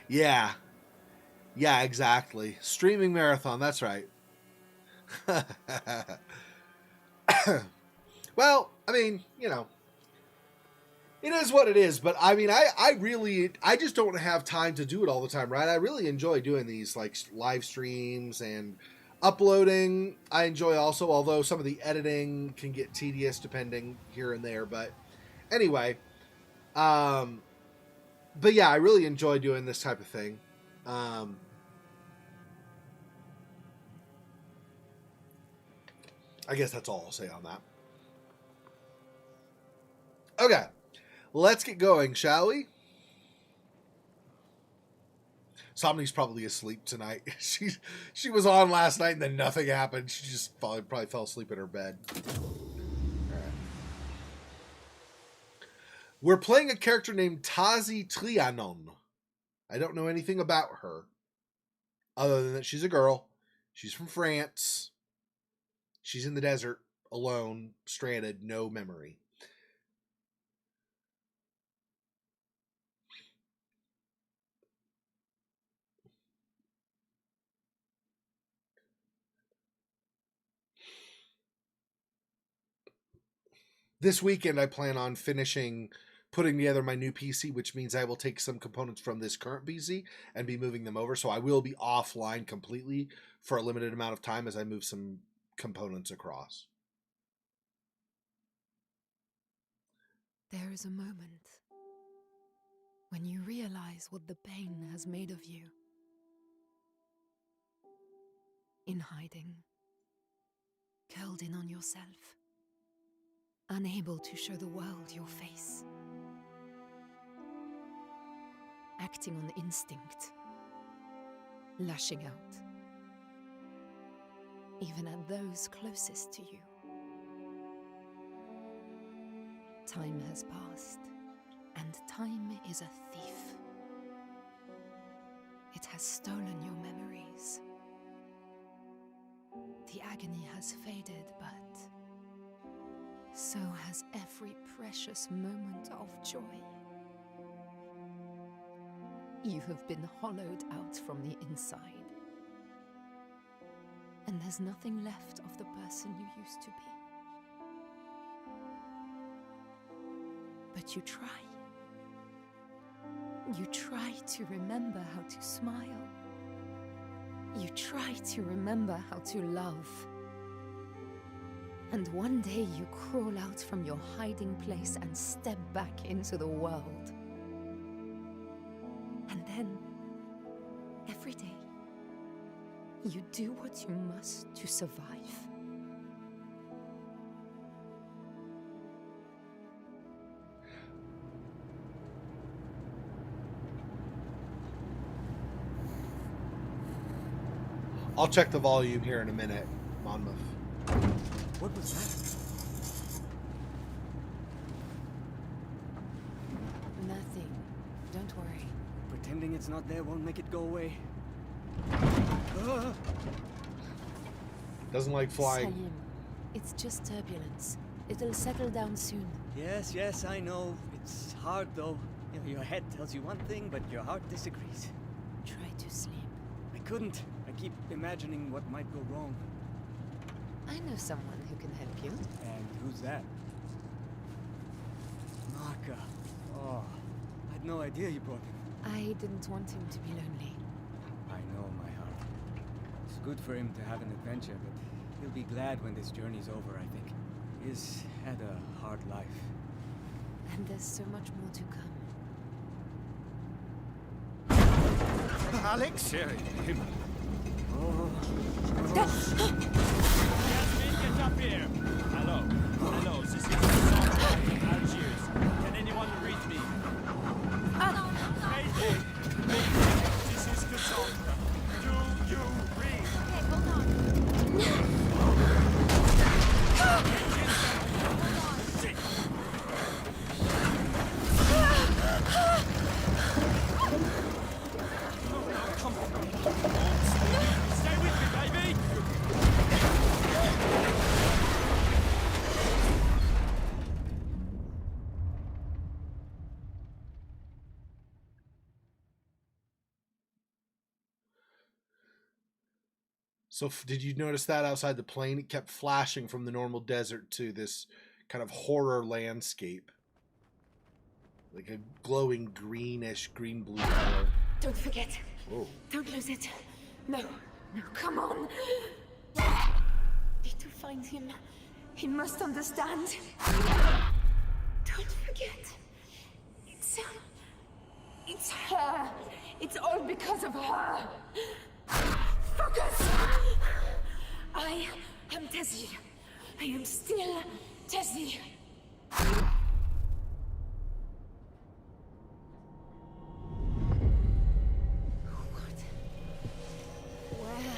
Yeah. Yeah, exactly. Streaming marathon, that's right. Well, I mean, it is what it is, but I mean, I just don't have time to do it all the time, right? I really enjoy doing these like live streams and uploading. I enjoy also, although some of the editing can get tedious depending here and there. But anyway, um, but yeah, I really enjoy doing this type of thing. I guess that's all I'll say on that. Okay, let's get going, shall we? Somebody's probably asleep tonight. She was on last night and then nothing happened. She just probably fell asleep in her bed. All right. We're playing a character named Tasi Trianon. I don't know anything about her other than that she's a girl. She's from France. She's in the desert, alone, stranded, no memory. This weekend, I plan on putting together my new PC, which means I will take some components from this current PC and be moving them over. So I will be offline completely for a limited amount of time as I move some components across. There is a moment when you realize what the pain has made of you. In hiding, curled in on yourself, unable to show the world your face. Acting on instinct, lashing out, even at those closest to you. Time has passed, and time is a thief. It has stolen your memories. The agony has faded, but so has every precious moment of joy. You have been hollowed out from the inside, and there's nothing left of the person you used to be. But you try. You try to remember how to smile. You try to remember how to love. And one day you crawl out from your hiding place and step back into the world. And then, every day, you do what you must to survive. I'll check the volume here in a minute, Monmouth. What was that? Nothing. Don't worry. Pretending it's not there won't make it go away. Doesn't like flying. Salim, it's just turbulence. It'll settle down soon. Yes, I know. It's hard though. You know, your head tells you one thing, but your heart disagrees. Try to sleep. I couldn't. I keep imagining what might go wrong. I know someone who can help you. And who's that? Maka. Oh, I had no idea you brought him. I didn't want him to be lonely. I know, my heart. It's good for him to have an adventure, but he'll be glad when this journey's over, I think. He's had a hard life. And there's so much more to come. Alex? Him. Oh. Jasmine, get up here! Hello, this is Xexor, Algiers. Can anyone read me? Mayday! This is Cassandra. Do you read? Okay, hold on. Come on. Stay with me, baby! So did you notice that outside the plane? It kept flashing from the normal desert to this kind of horror landscape. Like a glowing greenish, green-blue color. Don't forget. Whoa. Don't lose it. No. No, come on. Need to find him. He must understand. Don't forget. It's her. It's all because of her. Focus! I am Tasi. I am still Tasi. What? Where?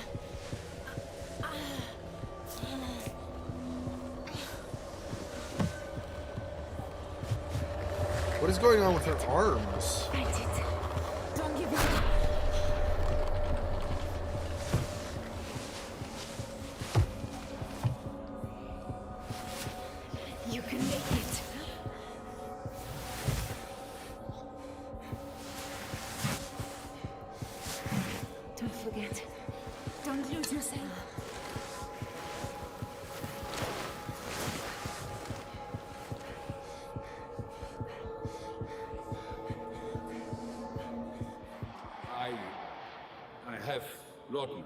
What is going on with her arms? Fight it. Don't give in. You can make it. Don't forget. Don't lose yourself. I have laudanum.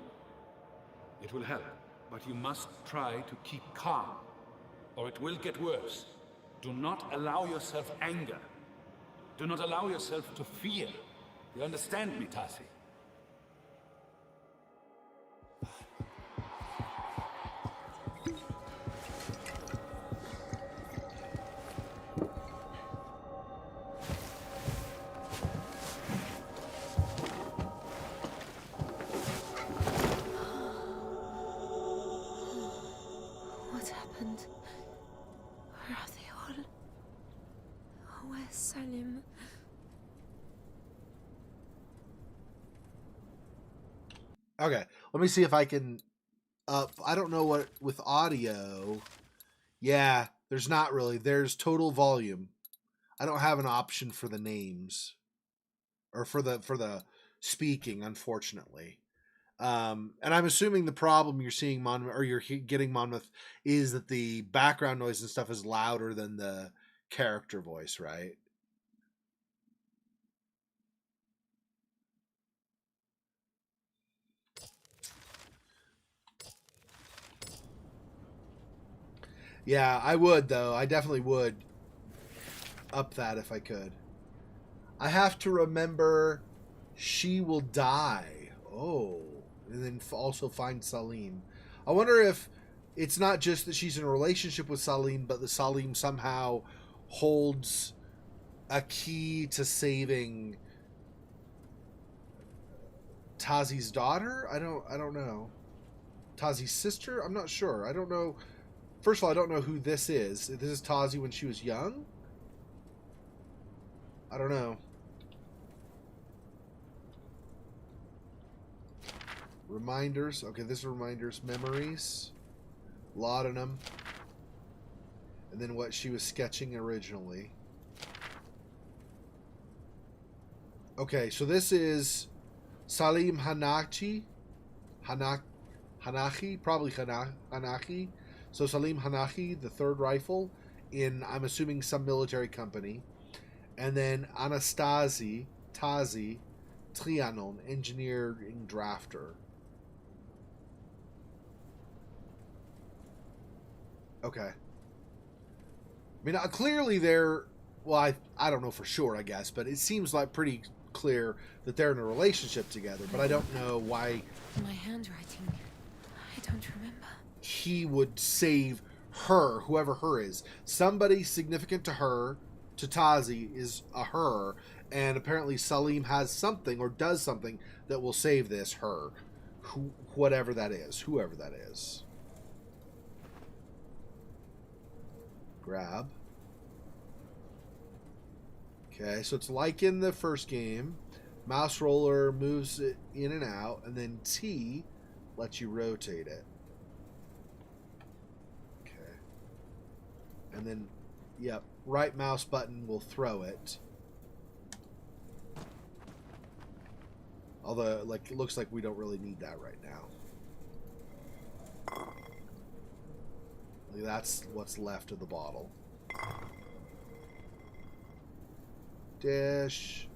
It will help, but you must try to keep calm, or it will get worse. Do not allow yourself anger. Do not allow yourself to fear. You understand me, Tasi? What happened? Where are they all? Where's Salim? Okay, let me see if I can I don't know what with audio. Yeah, there's not really. There's total volume. I don't have an option for the names or for the speaking, unfortunately. And I'm assuming the problem you're seeing Monmouth, or you're getting Monmouth, is that the background noise and stuff is louder than the character voice, right? Yeah, I would, though. I definitely would up that if I could. I have to remember she will die. Oh. And then also find Salim. I wonder if it's not just that she's in a relationship with Salim, but that Salim somehow holds a key to saving Tazi's daughter? I don't know. Tazi's sister? I'm not sure. I don't know. First of all, I don't know who this is. This is Tasi when she was young? I don't know. Reminders. Okay, this is reminders. Memories. Laudanum. And then what she was sketching originally. Okay, so this is Salim Hanachi. Hanachi? Probably Hanachi. So Salim Hanachi, the third rifle, in, I'm assuming, some military company. And then Tasi Trianon, engineering drafter. Okay. I mean, clearly they're, well, I don't know for sure, I guess, but it seems like pretty clear that they're in a relationship together, but I don't know why My handwriting. I don't remember. he would save her, whoever her is. Somebody significant to her, to Tasi, is a her, and apparently Salim has something or does something that will save this her. Whatever that is. Whoever that is. Grab. Okay, so it's like in the first game. Mouse roller moves it in and out, and then T lets you rotate it. Okay. And then, yep, right mouse button will throw it. Although, like, it looks like we don't really need that right now. That's what's left of the bottle. Dish.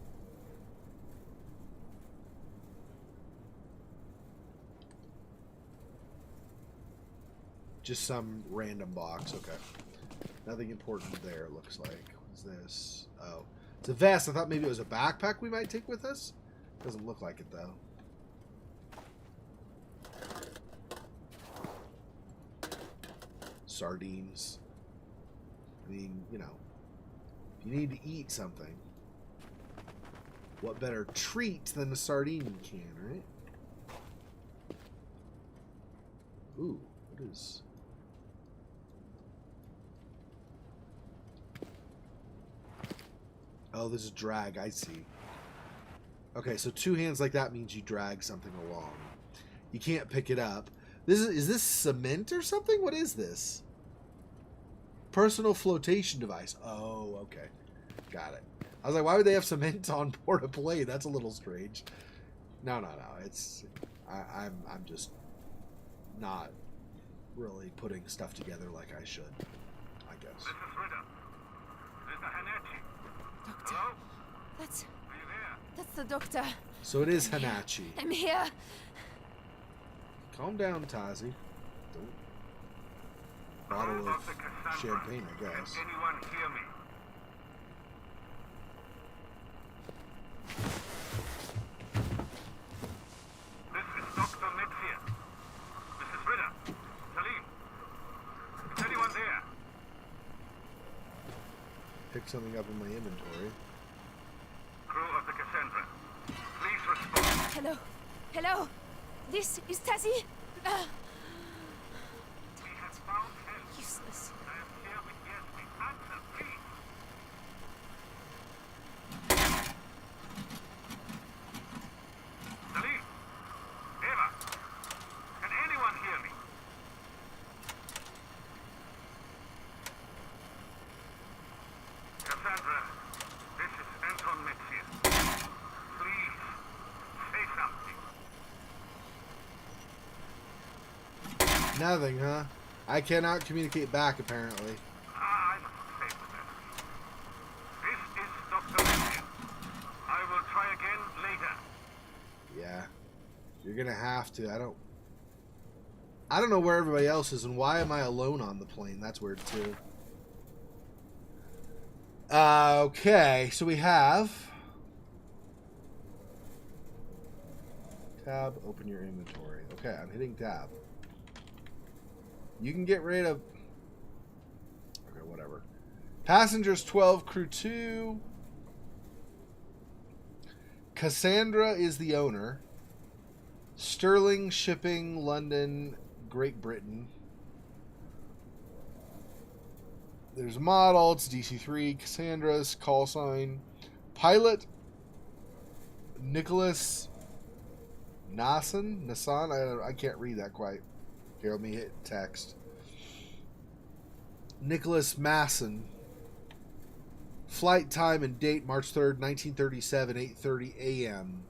Just some random box. Okay. Nothing important there, it looks like. What's this? Oh. It's a vest. I thought maybe it was a backpack we might take with us. Doesn't look like it, though. Sardines. I mean, you know, if you need to eat something, what better treat than a sardine can, right? Ooh, what is... Oh, this is drag, I see. Okay, so two hands like that means you drag something along. You can't pick it up. Is this cement or something? What is this? Personal flotation device. Oh, okay. Got it. I was like, why would they have cement on board a plane? That's a little strange. No. It's I'm just not really putting stuff together like I should, I guess. This is Ritter. Mr. Hanachi. Doctor. Hello? That's Are you there? the doctor. So it is Hanachi. I'm here. Calm down, Tasi. Don't bottle Hello, of Dr. Cassandra. champagne, I guess. Can anyone hear me? This is Dr. Metzier. Mrs. Ritter. Salim. Is anyone there? Pick something up in my inventory. Crew of the Cassandra. Please respond. Hello. Hello. This is Tasi. We have found help. Useless. I am here with Yasmin. Answer, please. Salim. Eva. Can anyone hear me? Cassandra, this is Anton Metzier. Please, say something. Nothing, huh? I cannot communicate back, apparently. I must say to that. This is Dr. Metzier. I will try again later. Yeah. You're gonna have to. I don't know where everybody else is, and why am I alone on the plane? That's weird, too. Okay, so we have... Tab, open your inventory. Okay, I'm hitting tab. You can get rid of... Okay, whatever. Passengers 12, crew 2. Cassandra is the owner. Sterling Shipping, London, Great Britain. There's a model. It's DC3. Cassandra's call sign. Pilot Nicholas Nassan. I can't read that quite. Here, let me hit text. Nicholas Masson. Flight time and date March 3rd, 1937, 8:30 a.m.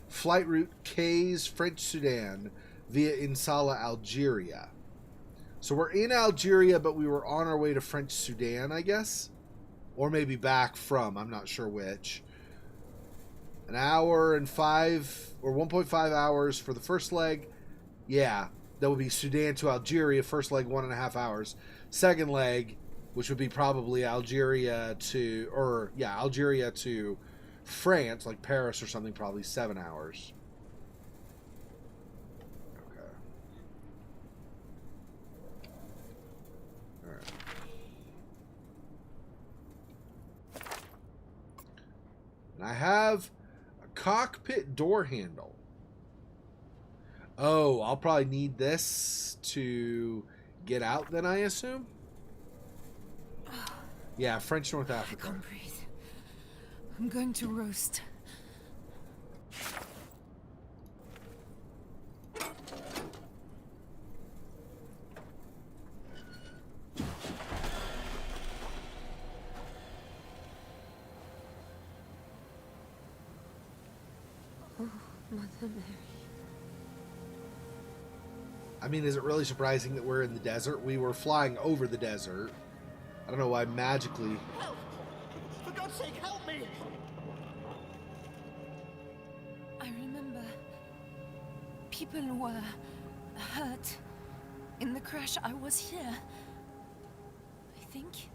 Flight route K's French Sudan via Insala, Algeria. So we're in Algeria, but we were on our way to French Sudan, I guess. Or maybe back from, I'm not sure which. An hour and 1.5 hours for the first leg. Yeah, that would be Sudan to Algeria. First leg, 1.5 hours. Second leg, which would be probably Algeria to France, like Paris or something, probably 7 hours. Okay. All right. And I have a cockpit door handle. Oh, I'll probably need this to get out then, I assume? Yeah, French North I Africa. can't breathe. I'm going to roast. Oh, Mother Mary. I mean, is it really surprising that we're in the desert? We were flying over the desert. I don't know why magically... Help! For God's sake, help me! I remember people were hurt in the crash. I was here, I think.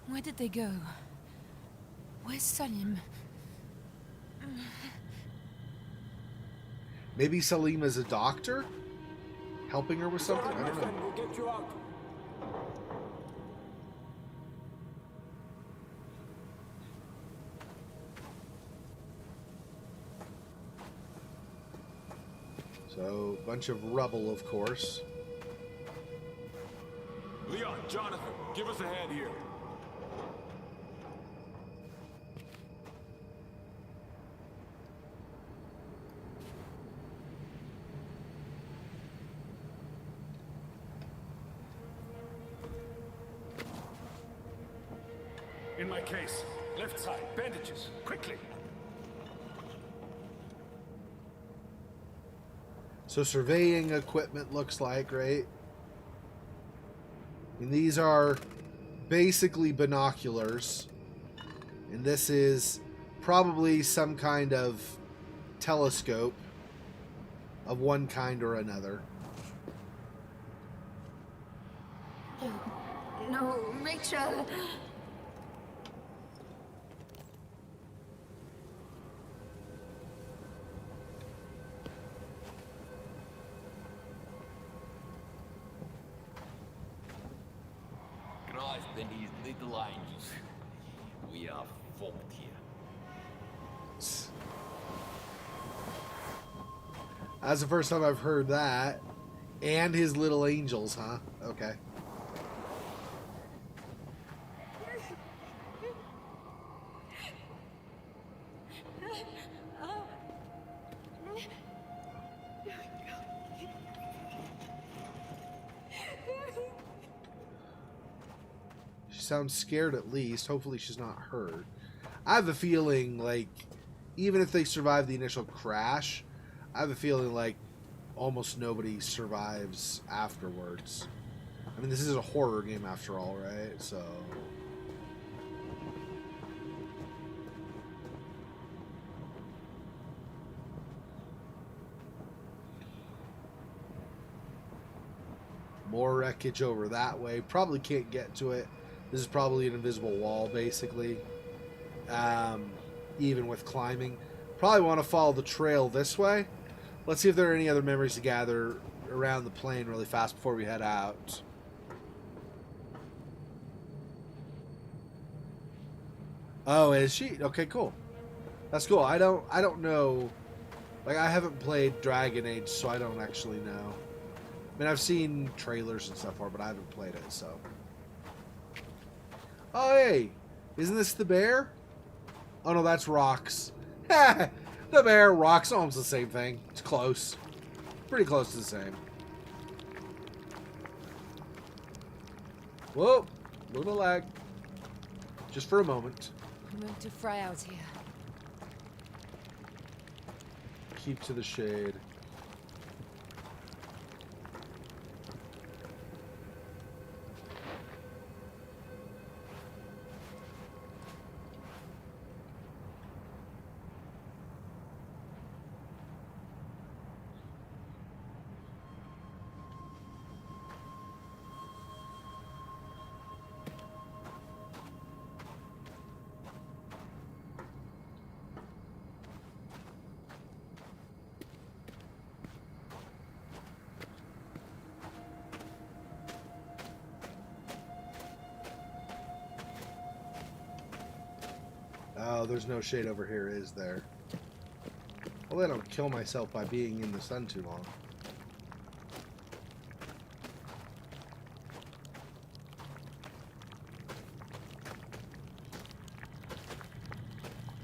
Where did they go? Where's Salim? Maybe Salim is a doctor? Helping her with something? I don't know. We'll get you out. So, bunch of rubble, of course. Leon, Jonathan, give us a hand here. In my case, left side, bandages, quickly. So surveying equipment looks like, right? And these are basically binoculars. And this is probably some kind of telescope of one kind or another. No, Rachel. Christ and his little angels. We are fucked here. That's the first time I've heard that. And his little angels, huh? Okay. She sounds scared at least. Hopefully she's not hurt. I have a feeling like even if they survive the initial crash, I have a feeling like almost nobody survives afterwards. I mean, this is a horror game after all, right? So... more wreckage over that way. Probably can't get to it. This is probably an invisible wall, basically. Even with climbing. Probably want to follow the trail this way. Let's see if there are any other memories to gather around the plane really fast before we head out. Oh, is she? Okay, cool. That's cool. I don't know. Like, I haven't played Dragon Age, so I don't actually know. I mean, I've seen trailers and stuff for it, but I haven't played it, so. Oh, hey. Isn't this the bear? Oh, no, that's Rocks. The bear, Rocks, almost the same thing. It's close. Pretty close to the same. Whoa. Little lag. Just for a moment. I'm going to fry out here. Keep to the shade. Oh, there's no shade over here, is there? Well, I don't kill myself by being in the sun too long.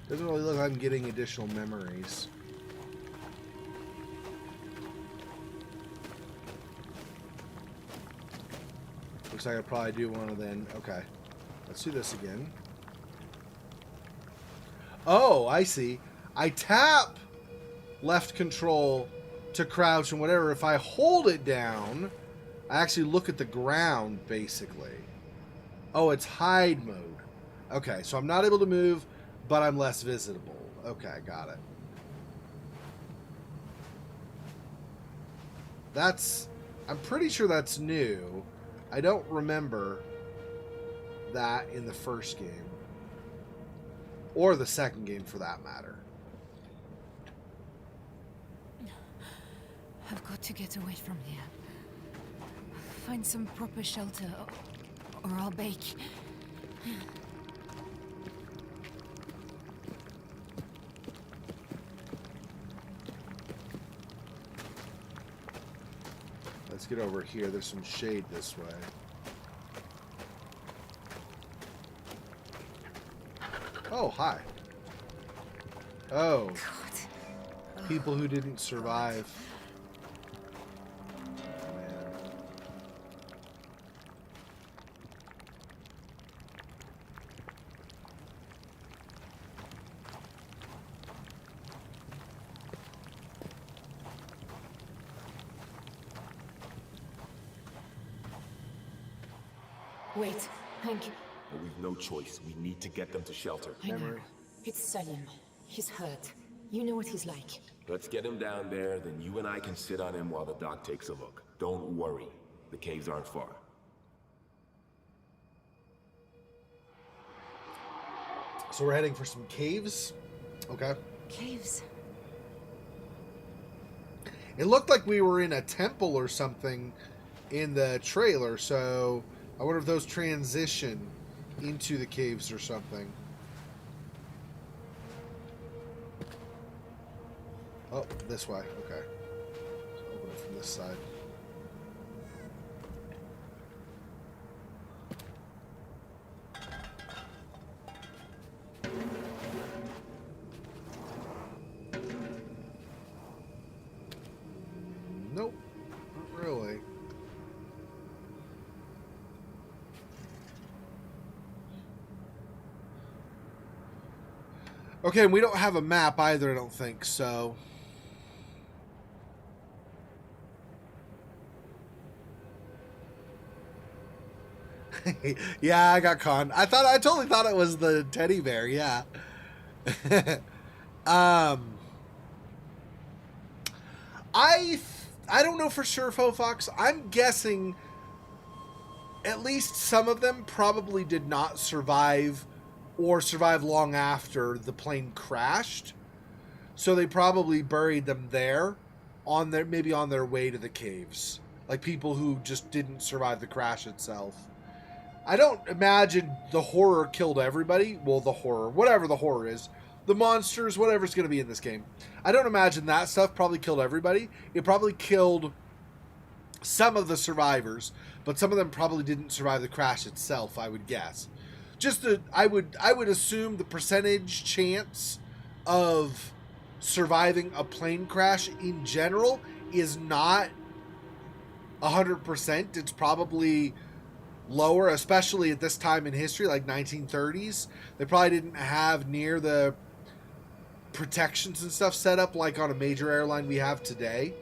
Doesn't really look like I'm getting additional memories. Looks like I probably do want to then... Okay. Let's do this again. Oh, I see. I tap left control to crouch and whatever. If I hold it down, I actually look at the ground, basically. Oh, it's hide mode. Okay, so I'm not able to move, but I'm less visible. Okay, got it. I'm pretty sure that's new. I don't remember that in the first game. Or the second game, for that matter. I've got to get away from here. Find some proper shelter, or I'll bake. Let's get over here. There's some shade this way. Oh, hi. Oh. God. People who didn't survive. Oh, man. Wait, Hank. But we've no choice. We need to get them to shelter. I know. It's Salim. He's hurt. You know what he's like. Let's get him down there, then you and I can sit on him while the doc takes a look. Don't worry. The caves aren't far. So we're heading for some caves? Okay. Caves? It looked like we were in a temple or something in the trailer, so I wonder if those transition into the caves or something. Oh, this way. Okay. So open it from this side. Nope. Not really. Okay, and we don't have a map either, I don't think, so... Yeah, I got conned. I totally thought it was the teddy bear, yeah. I don't know for sure, Fofox. I'm guessing at least some of them probably did not survive or survive long after the plane crashed. So they probably buried them there maybe on their way to the caves. Like people who just didn't survive the crash itself. I don't imagine the horror killed everybody. Well, the horror, whatever the horror is, the monsters, whatever's going to be in this game. I don't imagine that stuff probably killed everybody. It probably killed some of the survivors, but some of them probably didn't survive the crash itself, I would guess. I would assume the percentage chance of surviving a plane crash in general is not 100%. It's probably lower, especially at this time in history, like 1930s. They probably didn't have near the protections and stuff set up like on a major airline we have today.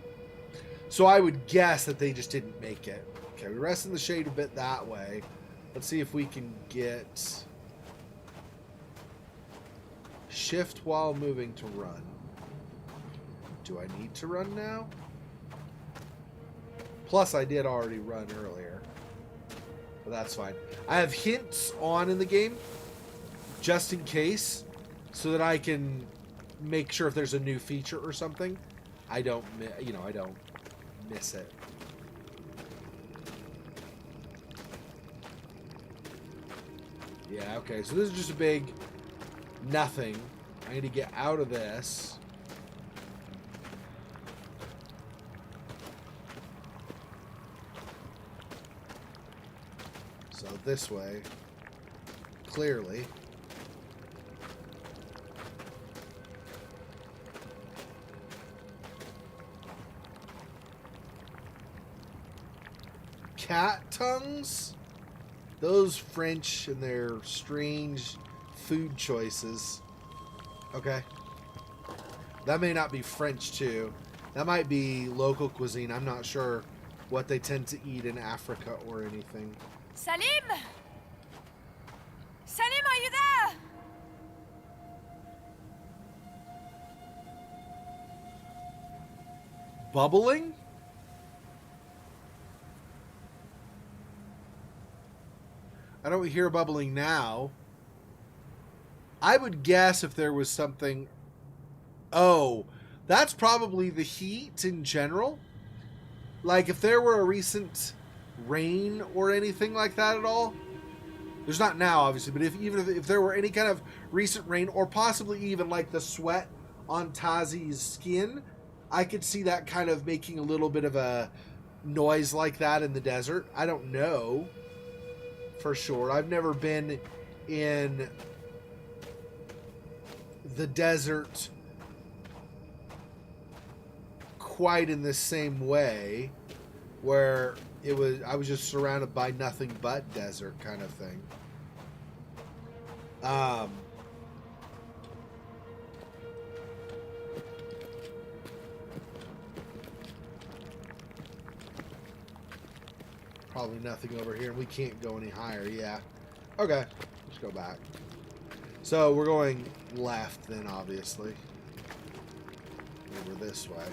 So I would guess that they just didn't make it. Okay, we rest in the shade a bit that way. Let's see if we can get shift while moving to run. Do I need to run now? Plus, I did already run earlier. But that's fine. I have hints on in the game, just in case, so that I can make sure if there's a new feature or something, I don't miss it. Yeah, okay, so this is just a big nothing. I need to get out of this. So this way, clearly. Cat tongues? Those French and their strange food choices. Okay. That may not be French too. That might be local cuisine. I'm not sure what they tend to eat in Africa or anything. Salim! Salim, are you there? Bubbling? I don't hear bubbling now. I would guess if there was something... Oh, that's probably the heat in general. Like, if there were a recent rain or anything like that at all. There's not now, obviously, but if there were any kind of recent rain, or possibly even like the sweat on Tasi's skin, I could see that kind of making a little bit of a noise like that in the desert. I don't know for sure. I've never been in the desert quite in the same way, where I was just surrounded by nothing but desert kind of thing. Probably nothing over here. We can't go any higher. Yeah. Okay. Let's go back. So we're going left then, obviously. Over this way.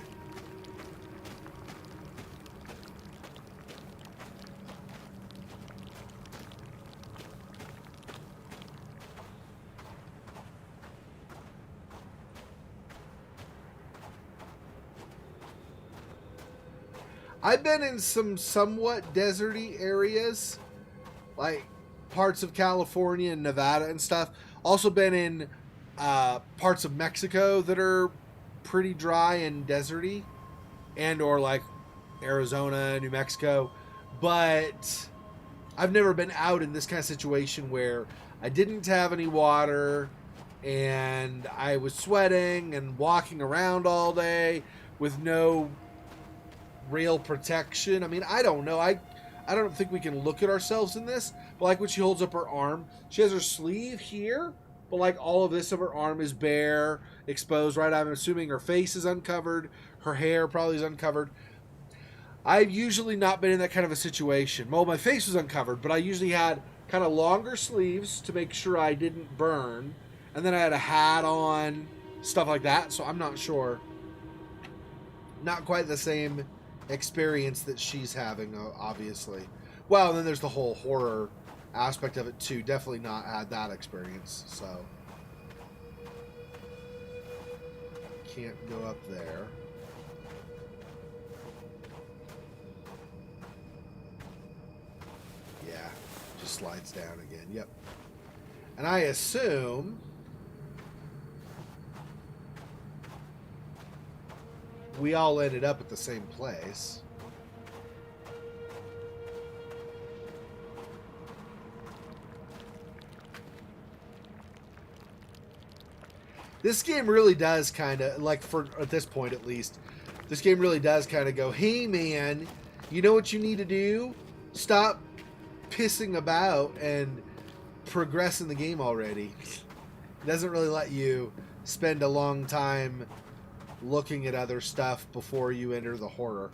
I've been in some somewhat deserty areas, like parts of California and Nevada and stuff. Also been in parts of Mexico that are pretty dry and deserty, and or like Arizona, New Mexico. But I've never been out in this kind of situation where I didn't have any water and I was sweating and walking around all day with no real protection. I mean, I don't know. I don't think we can look at ourselves in this, but like when she holds up her arm, she has her sleeve here, but like all of this of her arm is bare, exposed, right? I'm assuming her face is uncovered, her hair probably is uncovered. I've usually not been in that kind of a situation. Well, my face was uncovered, but I usually had kind of longer sleeves to make sure I didn't burn, and then I had a hat on, stuff like that, so I'm not sure. Not quite the same experience that she's having, obviously. Well, and then there's the whole horror aspect of it too. Definitely not had that experience, so can't go up there. Yeah, just slides down again. Yep. And I assume we all ended up at the same place. This game really does kind of, like, for at this point at least, this game really does kind of go, hey man, you know what you need to do? Stop pissing about and progress in the game already. It doesn't really let you spend a long time looking at other stuff before you enter the horror.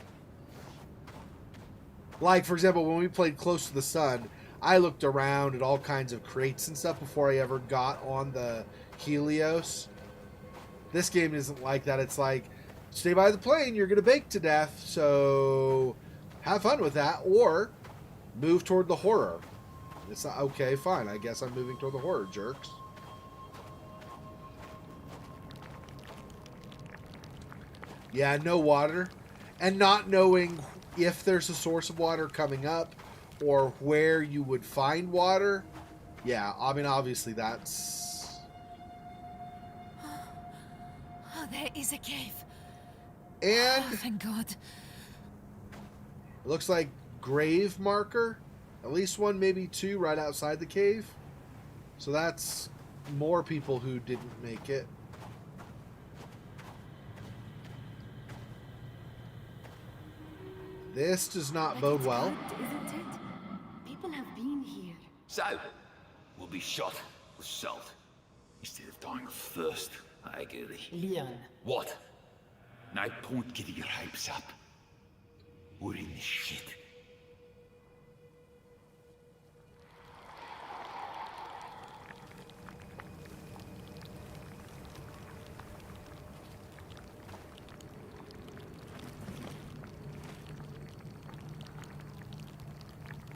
Like, for example, when we played Close to the Sun, I looked around at all kinds of crates and stuff before I ever got on the Helios. This game isn't like that. It's like, stay by the plane, you're going to bake to death, so have fun with that, or move toward the horror. It's not, okay, fine, I guess I'm moving toward the horror, jerks. Yeah, no water. And not knowing if there's a source of water coming up or where you would find water. Yeah, I mean, obviously that's... Oh, there is a cave. And... Oh, thank God. It looks like grave marker. At least one, maybe two, right outside the cave. So that's more people who didn't make it. This does not bode well. Isn't it? People have been here. So, we'll be shot with salt instead of dying of thirst. I agree. Leon, What? I won't get your hypes up. We're in this shit.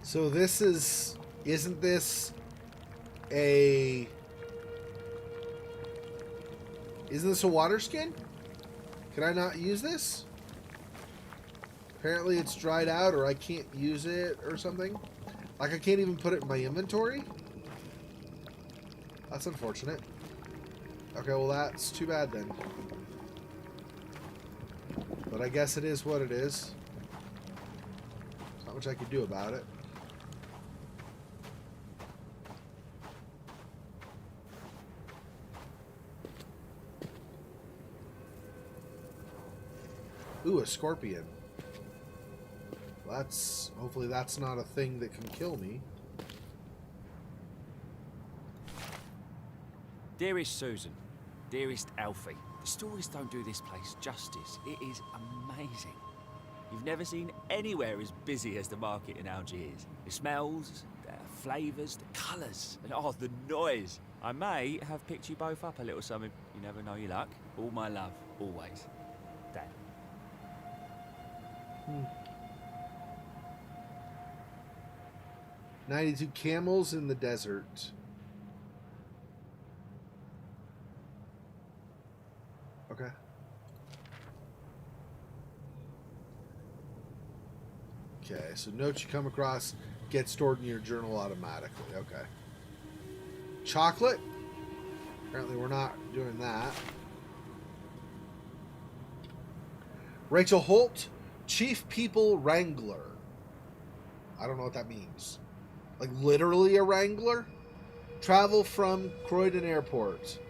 So this isn't this a water skin? Can I not use this? Apparently it's dried out, or I can't use it or something. Like I can't even put it in my inventory? That's unfortunate. Okay, well that's too bad then. But I guess it is what it is. Not much I can do about it. Ooh, a scorpion. Hopefully that's not a thing that can kill me. Dearest Susan, dearest Alfie, the stories don't do this place justice. It is amazing. You've never seen anywhere as busy as the market in Algiers. The smells, the flavours, the colours, and the noise. I may have picked you both up a little something. You never know your luck. All my love, always. Dan. 92 camels in the desert. Okay. Okay, so notes you come across get stored in your journal automatically. Okay. Chocolate? Apparently we're not doing that. Rachel Holt, Chief People Wrangler. I don't know what that means. Like literally a wrangler? Travel from Croydon Airport.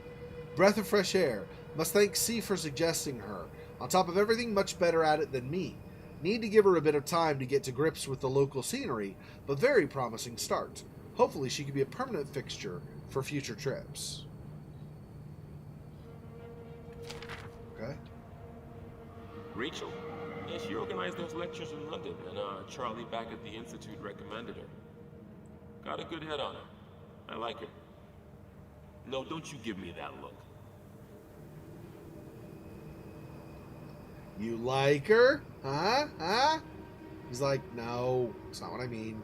Breath of fresh air. Must thank C for suggesting her. On top of everything, much better at it than me. Need to give her a bit of time to get to grips with the local scenery, but very promising start. Hopefully she can be a permanent fixture for future trips. Okay. Rachel? Yeah, she organized those lectures in London, and Charlie back at the Institute recommended her. Got a good head on her. I like her. No, don't you give me that look. You like her? Huh? Huh? He's like, no, it's not what I mean.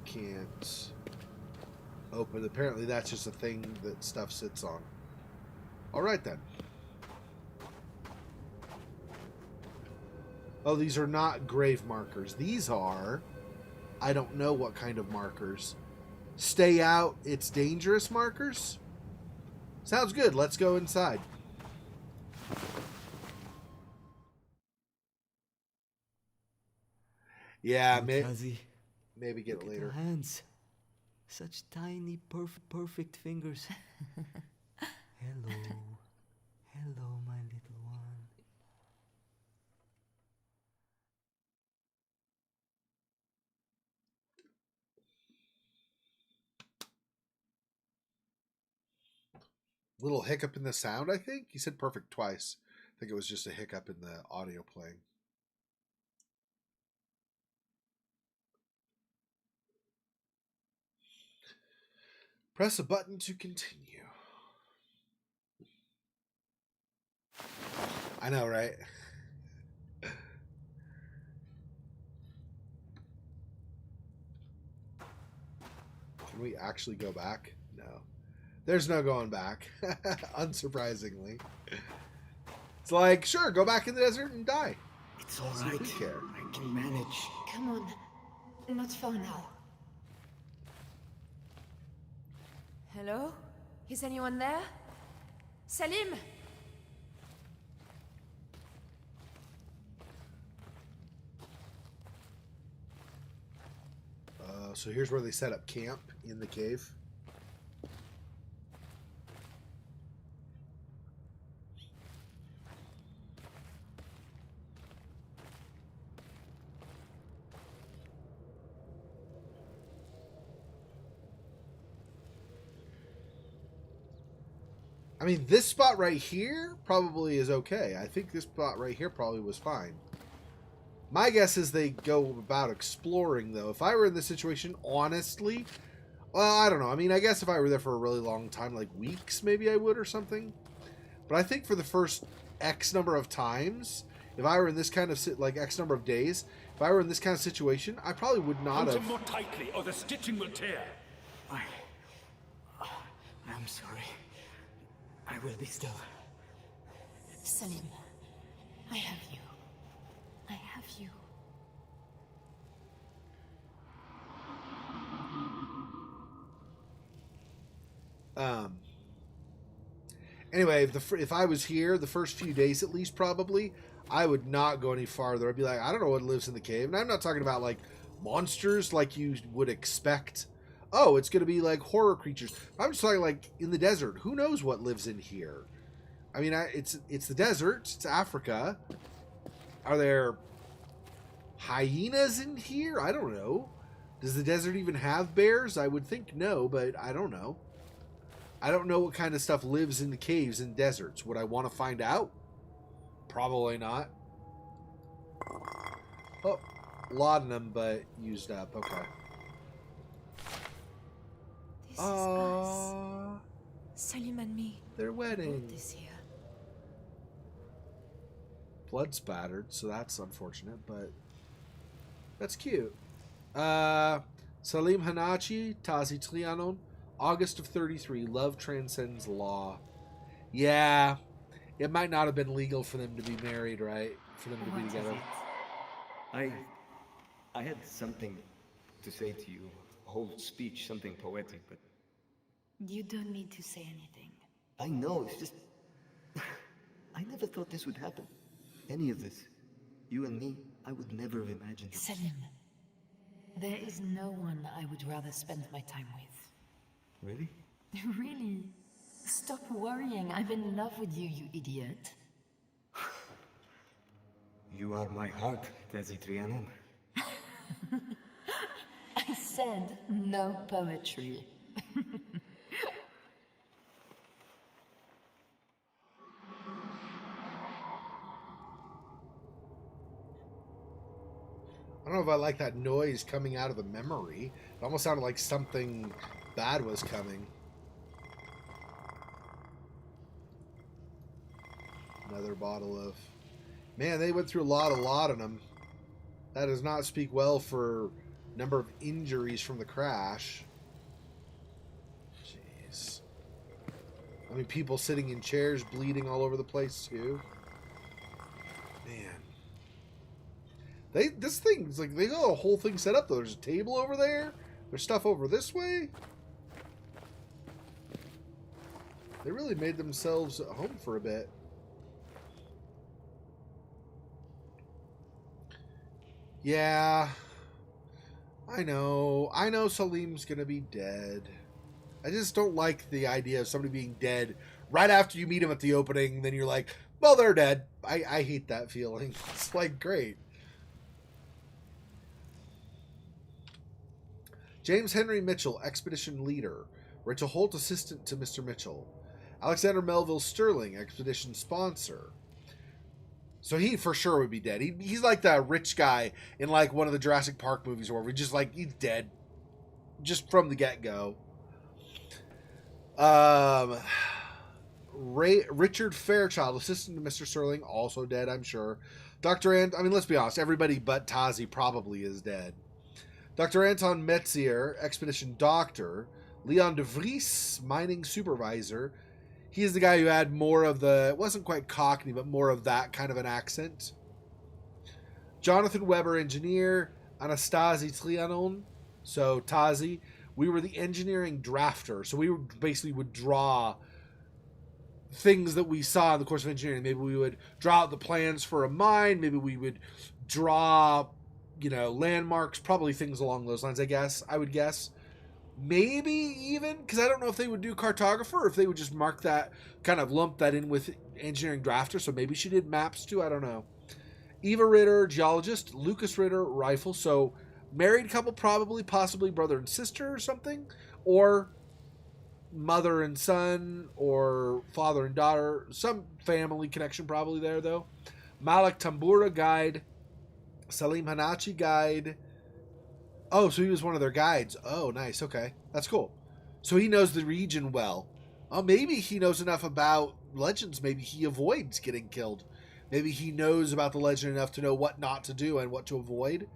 Can't open. Apparently that's just a thing that stuff sits on. Alright then. Oh, these are not grave markers. These are, I don't know what kind of markers. Stay out, it's dangerous markers? Sounds good. Let's go inside. Yeah, maybe get it later. Hands. Such tiny, perfect fingers. Hello. Hello, my little one. Little hiccup in the sound, I think? He said perfect twice. I think it was just a hiccup in the audio playing. Press a button to continue. I know, right? Can we actually go back? No. There's no going back. Unsurprisingly. It's like, sure, go back in the desert and die. It's all right. Who cares? I can manage. Come on. Not far now. Hello? Is anyone there? Salim? So here's where they set up camp in the cave. I mean, this spot right here probably is okay. I think this spot right here probably was fine. My guess is they go about exploring, though. If I were in this situation, honestly, well, I don't know. I mean, I guess if I were there for a really long time, like weeks, maybe I would or something. But I think for the first X number of times, if I were in this kind of, like, X number of days, if I were in this kind of situation, I probably would not have... Hold him more tightly, or the stitching will tear. I'm sorry. I will be still. Salim, I have you. I have you. Anyway, if I was here, the first few days at least, probably, I would not go any farther. I'd be like, I don't know what lives in the cave. And I'm not talking about, like, monsters like you would expect. Oh, it's going to be, like, horror creatures. I'm just talking, like, in the desert. Who knows what lives in here? I mean, it's the desert. It's Africa. Are there hyenas in here? I don't know. Does the desert even have bears? I would think no, but I don't know. I don't know what kind of stuff lives in the caves and deserts. Would I want to find out? Probably not. Oh, laudanum, but used up. Okay. This is us. Salim and me. Their wedding. This here. Blood spattered, so that's unfortunate, but that's cute. Salim Hanachi, Tasi Trianon, August of 33, love transcends law. Yeah, it might not have been legal for them to be married, right? For them to be together. I had something to say to you. A whole speech, something poetic, but... You don't need to say anything. I know, it's just... I never thought this would happen. Any of this. You and me, I would never have imagined it. Salim, there is no one I would rather spend my time with. Really? Really? Stop worrying. I'm in love with you, you idiot. You are my heart, Tasi Trianon. I said no poetry. I don't know if I like that noise coming out of the memory. It almost sounded like something bad was coming. Another bottle of... Man, they went through a lot of laudanum. That does not speak well for number of injuries from the crash. Jeez. I mean, people sitting in chairs bleeding all over the place, too. Man. This thing's like, they got a whole thing set up, though. There's a table over there. There's stuff over this way. They really made themselves at home for a bit. Yeah. I know Salim's gonna be dead. I just don't like the idea of somebody being dead right after you meet him at the opening. Then you're like, well, they're dead. I hate that feeling. It's like, great. James Henry Mitchell, Expedition Leader. Rachel Holt, Assistant to Mr. Mitchell. Alexander Melville Sterling, Expedition Sponsor. So he for sure would be dead. He's like that rich guy in like one of the Jurassic Park movies where we're just like, he's dead. Just from the get-go. Richard Fairchild, Assistant to Mr. Sterling, also dead, I'm sure. I mean, let's be honest, everybody but Tasi probably is dead. Dr. Anton Metzier, Expedition Doctor. Leon de Vries, Mining Supervisor. He's the guy who had more of the, it wasn't quite Cockney, but more of that kind of an accent. Jonathan Weber, Engineer. Anastasi Trianon. So, Tasi. We were the engineering drafter. So we basically would draw things that we saw in the course of engineering. Maybe we would draw out the plans for a mine. Maybe we would draw, landmarks. Probably things along those lines, I would guess. Maybe even, because I don't know if they would do cartographer or if they would just mark that, kind of lump that in with engineering drafter. So maybe she did maps too. I don't know. Eva Ritter, geologist. Lucas Ritter, rifle. So married couple, probably, possibly brother and sister or something. Or mother and son or father and daughter. Some family connection probably there, though. Malik Tambura guide. Salim Hanachi guide. Oh, so he was one of their guides. Oh, nice. Okay. That's cool. So he knows the region well. Oh, maybe he knows enough about legends. Maybe he avoids getting killed. Maybe he knows about the legend enough to know what not to do and what to avoid.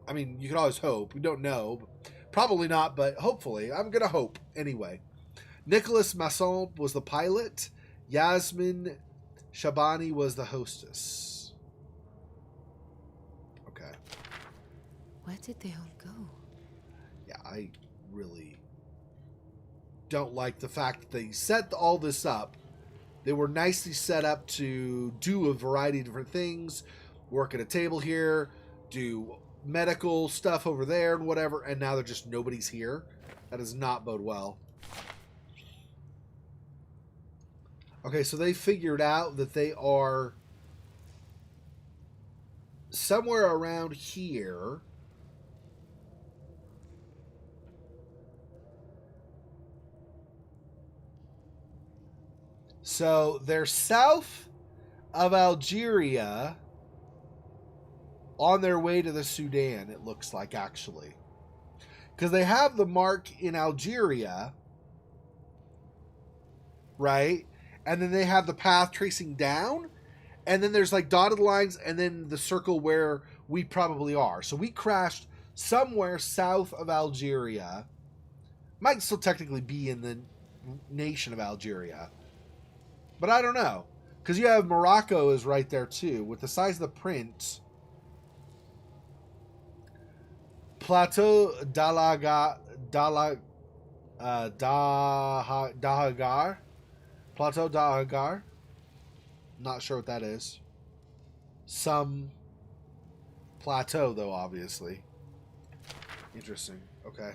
I mean, you can always hope. We don't know. Probably not, but hopefully. I'm going to hope anyway. Nicholas Masson was the pilot. Yasmin Shabani was the hostess. Okay. Where did they all go? Yeah, I really don't like the fact that they set all this up. They were nicely set up to do a variety of different things, work at a table here, do medical stuff over there and whatever, and now they're just nobody's here. That does not bode well. Okay, so they figured out that they are somewhere around here. So they're south of Algeria on their way to the Sudan, it looks like, actually. Because they have the mark in Algeria, right? And then they have the path tracing down. And then there's like dotted lines and then the circle where we probably are. So we crashed somewhere south of Algeria. Might still technically be in the nation of Algeria. But I don't know. Because you have Morocco is right there too. With the size of the print. Plateau Dahagar. Plateau Dahagar. Not sure what that is. Some plateau, though, obviously. Interesting. Okay.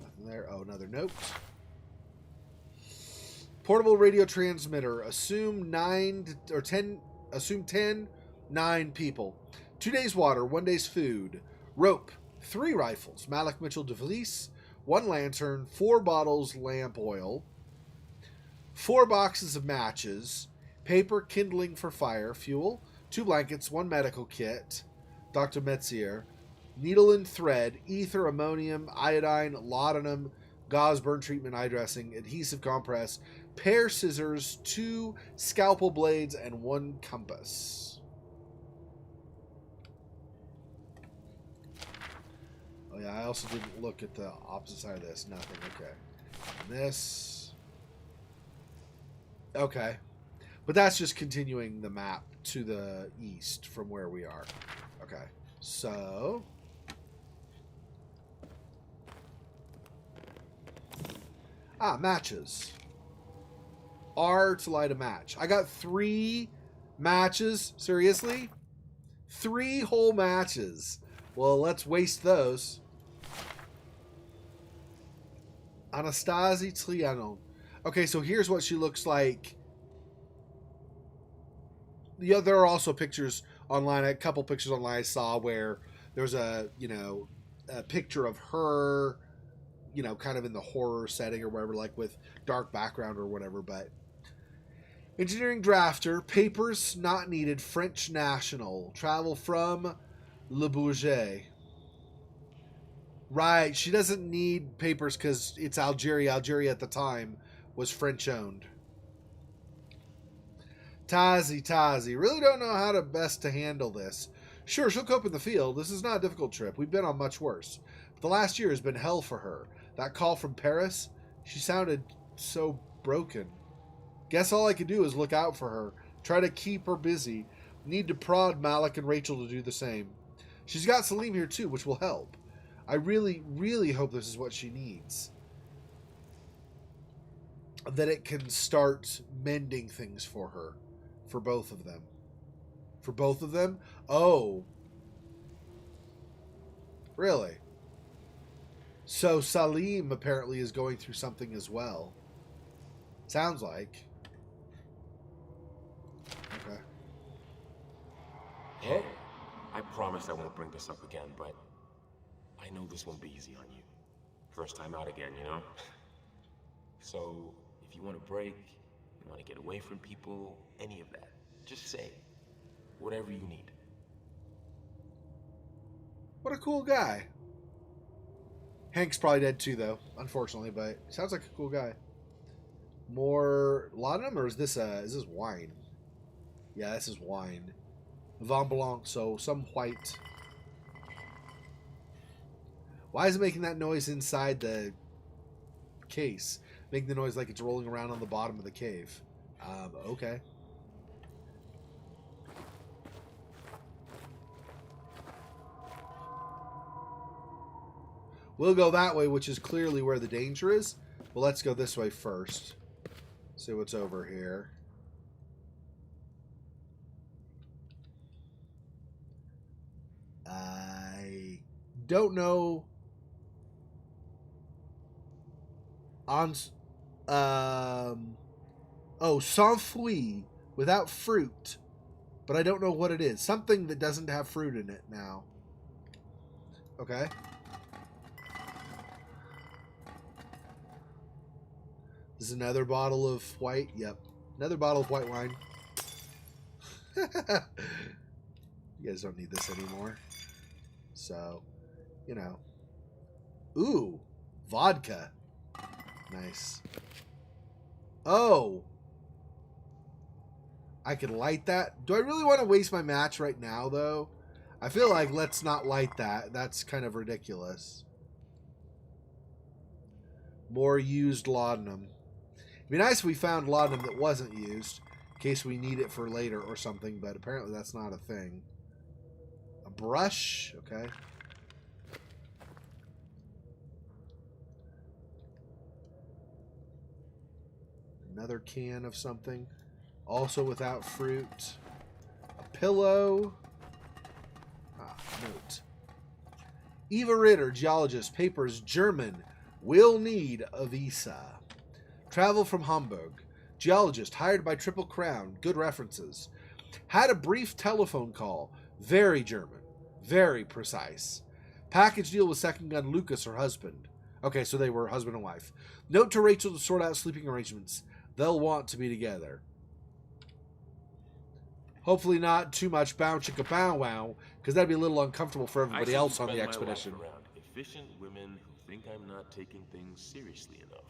Nothing there. Oh, another note. Portable radio transmitter. Assume 9 people. 2 days water, 1 day's food. Rope. 3 rifles. Malik Mitchell de Vlies. 1 lantern. 4 bottles lamp oil. 4 boxes of matches. Paper, kindling for fire, fuel. 2 blankets, 1 medical kit. Dr. Metzier. Needle and thread. Ether, ammonium, iodine, laudanum, gauze, burn treatment, eye dressing, adhesive compress. Pair scissors, 2 scalpel blades, and 1 compass. Oh yeah, I also didn't look at the opposite side of this. Nothing. Okay. And this. Okay. But that's just continuing the map to the east from where we are. Okay. So. Matches. R to light a match. I got 3 matches. Seriously? 3 whole matches. Well, let's waste those. Tasi Trianon. Okay, so here's what she looks like. Yeah, there are also pictures online. A couple pictures online I saw where there's a picture of her, kind of in the horror setting or whatever, like with dark background or whatever. But engineering drafter, papers not needed, French national, travel from Le Bourget. Right, she doesn't need papers because it's Algeria. Algeria at the time was French owned. Tasi. Really don't know how to best to handle this. Sure, she'll cope in the field. This is not a difficult trip. We've been on much worse. But the last year has been hell for her. That call from Paris, she sounded so broken. Guess all I can do is look out for her. Try to keep her busy. Need to prod Malik and Rachel to do the same. She's got Salim here too, which will help. I really, really hope this is what she needs. That it can start mending things for her. For both of them. For both of them? Oh. Really? So Salim apparently is going through something as well. Sounds like. Okay. Hey, I promise I won't bring this up again, but I know this won't be easy on you. First time out again, So, if you want to break, you want to get away from people, any of that, just say whatever you need. What a cool guy. Hank's probably dead too, though, unfortunately, but sounds like a cool guy. More laudanum, or is this wine? Yeah, this is wine. Vin Blanc, so some white. Why is it making that noise inside the case? Making the noise like it's rolling around on the bottom of the cave. Okay. We'll go that way, which is clearly where the danger is. Well, let's go this way first. See what's over here. I don't know. Sans fruit, without fruit. But I don't know what it is. Something that doesn't have fruit in it now. Okay. This is another bottle of white. Yep. Another bottle of white wine. You guys don't need this anymore. So, you know. Ooh. Vodka. Nice. Oh. I could light that. Do I really want to waste my match right now, though? I feel like let's not light that. That's kind of ridiculous. More used laudanum. It'd be nice if we found laudanum that wasn't used, in case we need it for later or something, but apparently that's not a thing. A brush, okay. Another can of something, also without fruit. A pillow. Note. Eva Ritter, geologist, papers German, will need a visa. Travel from Hamburg. Geologist, hired by Triple Crown. Good references. Had a brief telephone call. Very German. Very precise. Package deal with second gun Lucas, her husband. Okay, so they were husband and wife. Note to Rachel to sort out sleeping arrangements. They'll want to be together. Hopefully not too much bow chicka bow wow, because that'd be a little uncomfortable for everybody else on the expedition. My life around efficient women who think I'm not taking things seriously enough.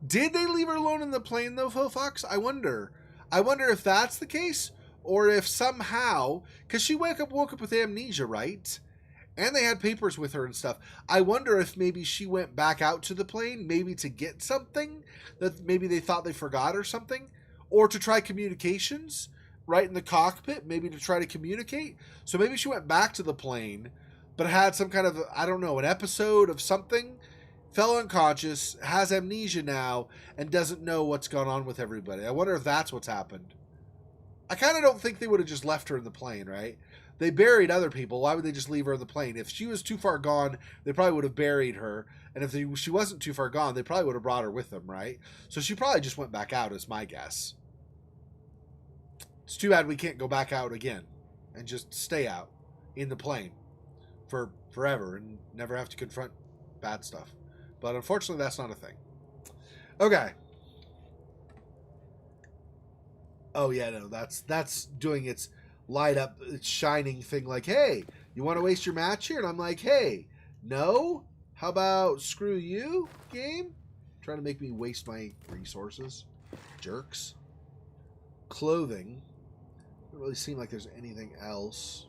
Did they leave her alone in the plane, though, Fox? I wonder. I wonder if that's the case, or if somehow, because she woke up with amnesia, right? And they had papers with her and stuff. I wonder if maybe she went back out to the plane, maybe to get something that maybe they thought they forgot or something, or to try communications right in the cockpit, maybe to try to communicate. So maybe she went back to the plane, but had some kind of, I don't know, an episode of something, fell unconscious, has amnesia now, and doesn't know what's gone on with everybody. I wonder if that's what's happened. I kind of don't think they would have just left her in the plane, right? They buried other people. Why would they just leave her in the plane? If she was too far gone, they probably would have buried her. And if she wasn't too far gone, they probably would have brought her with them, right? So she probably just went back out, is my guess. It's too bad we can't go back out again and just stay out in the plane for forever and never have to confront bad stuff. But unfortunately, that's not a thing. Okay. Oh, yeah, no, that's doing its light up, its shining thing like, hey, you want to waste your match here? And I'm like, hey, no? How about screw you, game? Trying to make me waste my resources. Jerks. Clothing. Doesn't really seem like there's anything else.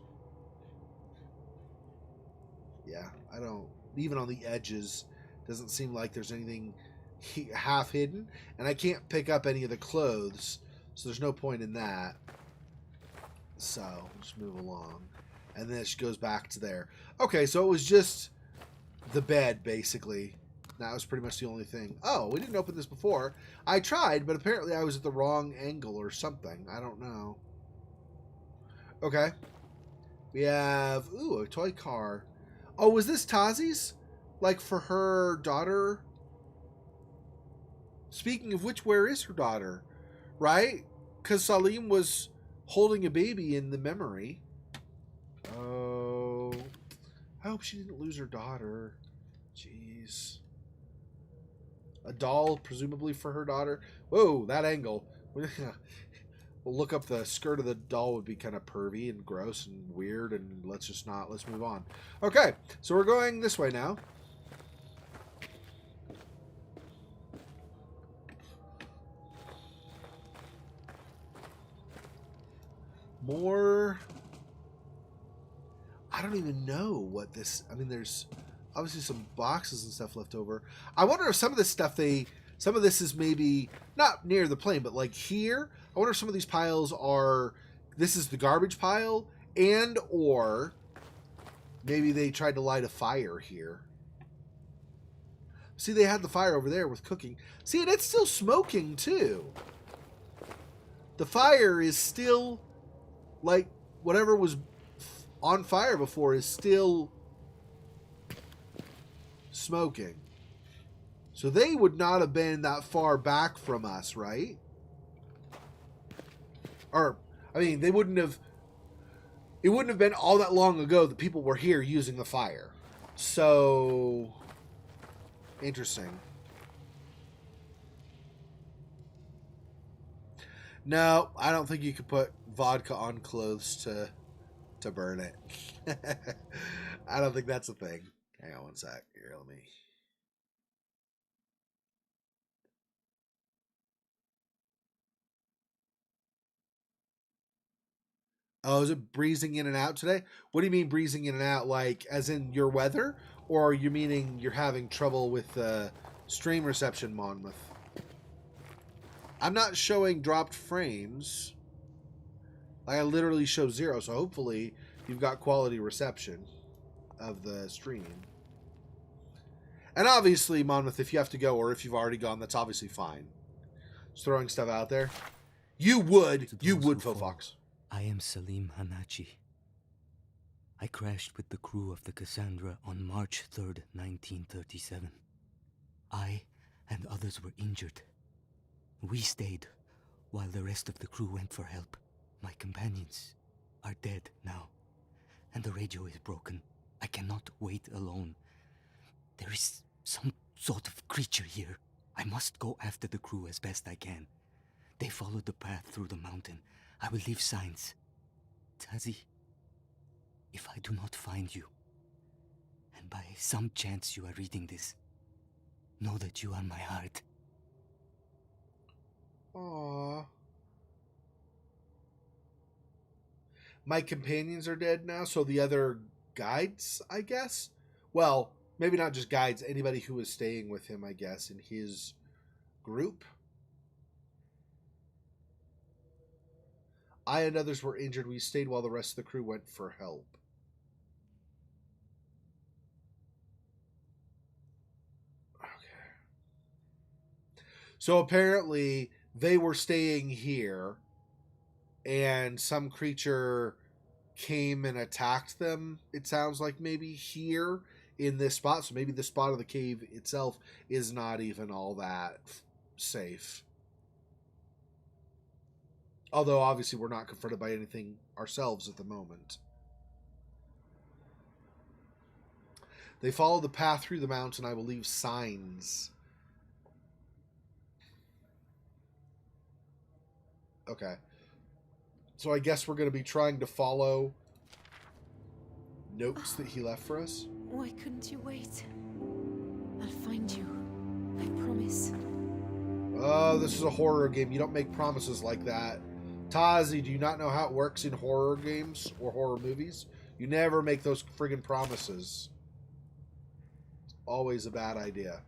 Yeah, I don't, even on the edges, doesn't seem like there's anything half hidden. And I can't pick up any of the clothes, so there's no point in that. So, just move along. And then it goes back to there. Okay, so it was just the bed, basically. That was pretty much the only thing. Oh, we didn't open this before. I tried, but apparently I was at the wrong angle or something. I don't know. Okay. We have, ooh, a toy car. Oh, was this Tasi's? Like for her daughter? Speaking of which, where is her daughter? Right? Because Salim was holding a baby in the memory. Oh, I hope she didn't lose her daughter. Jeez. A doll, presumably for her daughter. Whoa, that angle. We'll look up the skirt of the doll would be kind of pervy and gross and weird, and let's move on. Okay, so we're going this way now. More... I don't even know what this... I mean, there's obviously some boxes and stuff left over. I wonder if some of this stuff some of this is maybe not near the plane, but like here. I wonder if some of these piles are... This is the garbage pile, and or maybe they tried to light a fire here. See, they had the fire over there with cooking. See, and it's still smoking too. The fire is still, like, whatever was on fire before is still smoking. So they would not have been that far back from us, right? Or, I mean, they wouldn't have... It wouldn't have been all that long ago that people were here using the fire. So... Interesting. No, I don't think you could put vodka on clothes to burn it. I don't think that's a thing. Hang on one sec. Here, let me... Oh, is it breezing in and out today? What do you mean breezing in and out? Like, as in your weather? Or are you meaning you're having trouble with stream reception, Monmouth? I'm not showing dropped frames. I literally show 0, so hopefully you've got quality reception of the stream. And obviously, Monmouth, if you have to go, or if you've already gone, that's obviously fine. Just throwing stuff out there. You would, Fofox. I am Salim Hanachi. I crashed with the crew of the Cassandra on March 3rd, 1937. I and others were injured. We stayed while the rest of the crew went for help. My companions are dead now, and the radio is broken. I cannot wait alone. There is some sort of creature here. I must go after the crew as best I can. They followed the path through the mountain. I will leave signs. Tasi, if I do not find you, and by some chance you are reading this, know that you are my heart. Aww. My companions are dead now, so the other guides, I guess? Well, maybe not just guides, anybody who was staying with him, I guess, in his group. I and others were injured. We stayed while the rest of the crew went for help. Okay. So apparently they were staying here and some creature came and attacked them. It sounds like maybe here in this spot. So maybe the spot of the cave itself is not even all that safe. Although, obviously, we're not confronted by anything ourselves at the moment. They follow the path through the mountain. I will leave signs. Okay. So I guess we're going to be trying to follow notes that he left for us. Why couldn't you wait? I'll find you. I promise. Oh, this is a horror game. You don't make promises like that. Tasi, do you not know how it works in horror games or horror movies? You never make those friggin' promises. It's always a bad idea.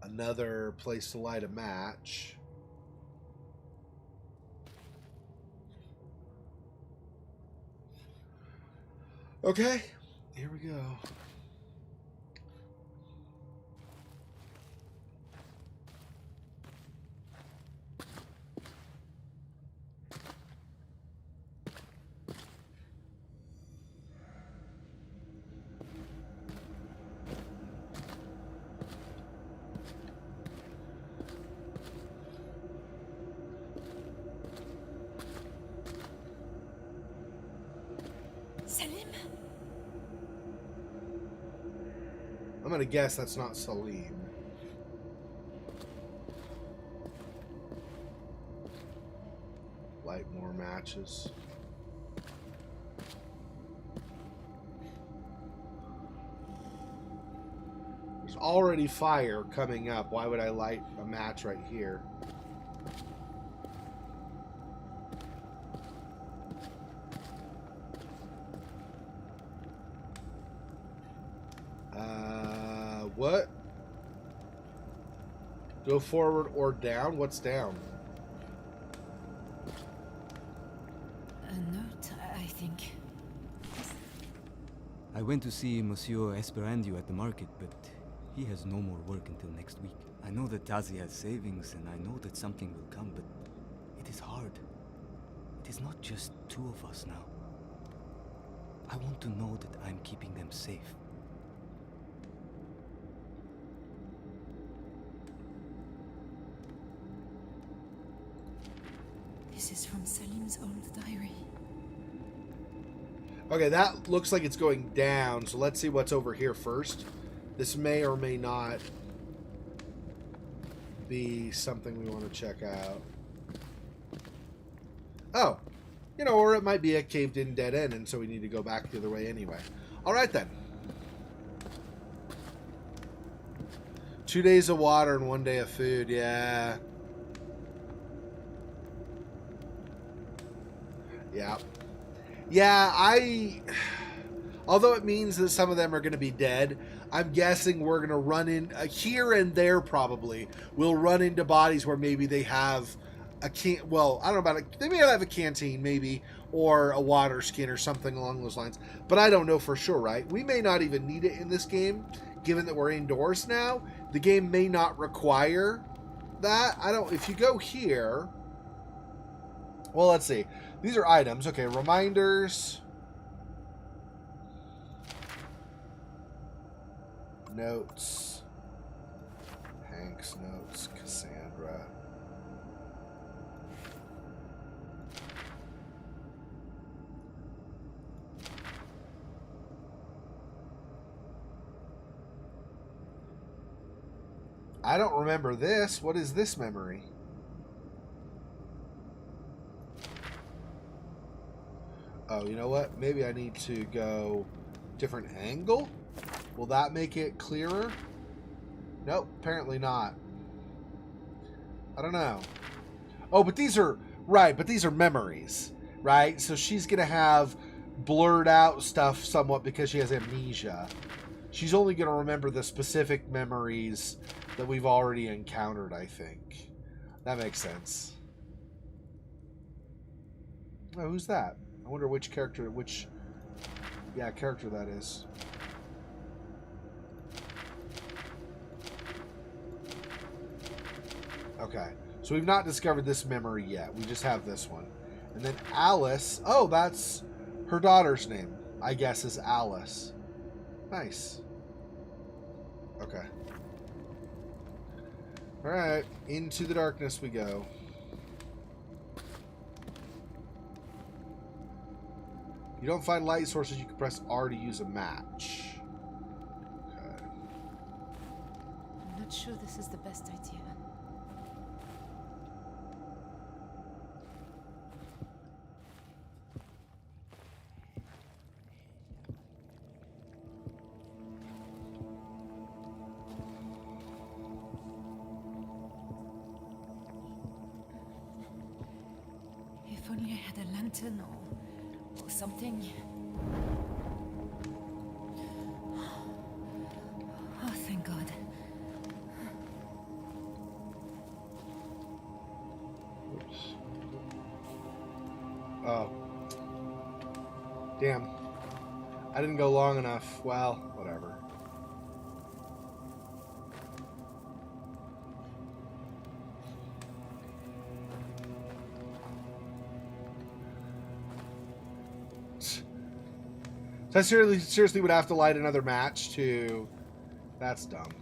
Another place to light a match. Okay, here we go. Selim? I'm gonna guess that's not Salim. Light more matches. There's already fire coming up. Why would I light a match right here? What? Go forward or down? What's down? A note, I think. I went to see Monsieur Esperandio at the market, but he has no more work until next week. I know that Tasi has savings, and I know that something will come, but it is hard. It is not just two of us now. I want to know that I'm keeping them safe. This is from Salim's old diary. Okay, that looks like it's going down, so let's see what's over here first. This may or may not be something we want to check out. Oh, you know, or it might be a caved-in dead end, and so we need to go back the other way anyway. All right, then. 2 days of water and 1 day of food, yeah. Yeah. Yeah, although it means that some of them are going to be dead, I'm guessing we're going to run in, here and there probably, we'll run into bodies where maybe they have a well, I don't know about it, they may have a canteen maybe, or a water skin or something along those lines, but I don't know for sure, right? We may not even need it in this game, given that we're indoors now. The game may not require that. If you go here, well, let's see. These are items. Okay, reminders. Notes. Hank's notes. Cassandra. I don't remember this. What is this memory? Oh, you know what? Maybe I need to go different angle? Will that make it clearer? Nope, apparently not. I don't know. Oh, but these are, right, but these are memories, right? So she's going to have blurred out stuff somewhat because she has amnesia. She's only going to remember the specific memories that we've already encountered, I think. That makes sense. Oh, who's that? I wonder which character, character that is. Okay, so we've not discovered this memory yet. We just have this one. And then Alice, oh, that's her daughter's name, I guess, is Alice. Nice. Okay. Alright, into the darkness we go. You don't find light sources, you can press R to use a match. Okay. I'm not sure this is the best idea. If only I had a lantern or something. Oh, thank God. Oops. Oh. Damn. I didn't go long enough. Well, whatever. So I seriously would have to light another match to... That's dumb.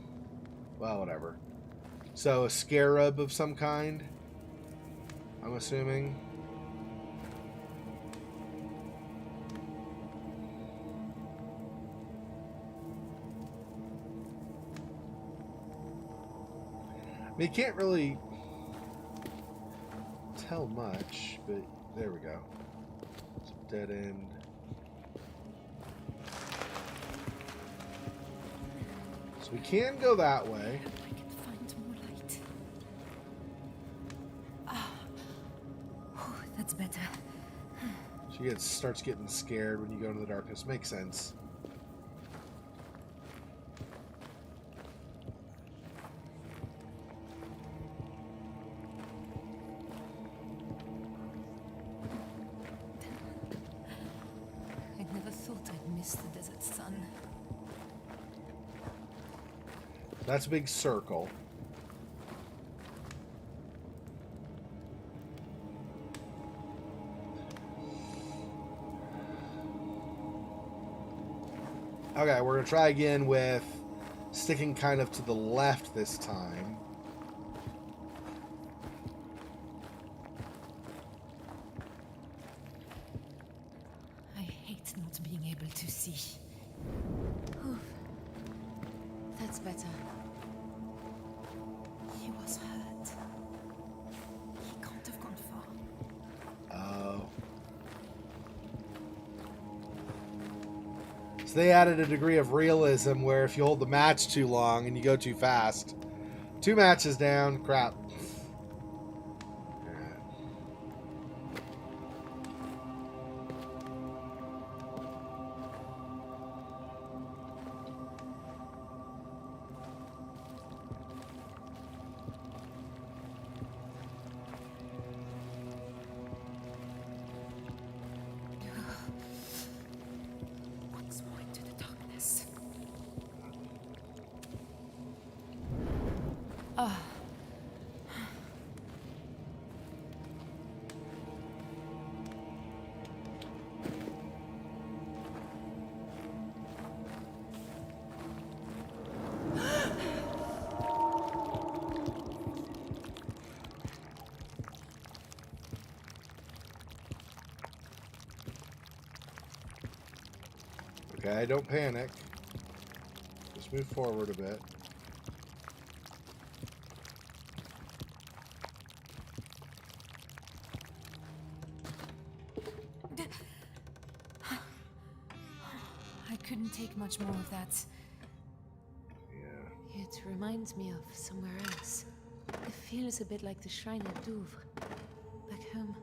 Well, whatever. So, a scarab of some kind? I'm assuming. I mean, you can't really tell much, but there we go. It's a dead end. So we can go that way. I can find more light. Oh, that's better. She starts getting scared when you go into the darkness. Makes sense. I never thought I'd miss the desert sun. That's a big circle. Okay, we're going to try again with sticking kind of to the left this time. I hate not being able to see. Oof. That's better. He was hurt. He can't have gone far. Oh. So they added a degree of realism where if you hold the match too long and you go too fast, 2 matches down, crap. Once more into the darkness. Ah. Okay, don't panic. Just move forward a bit. I couldn't take much more of that. Yeah. It reminds me of somewhere else. It feels a bit like the shrine at Douvres, back home.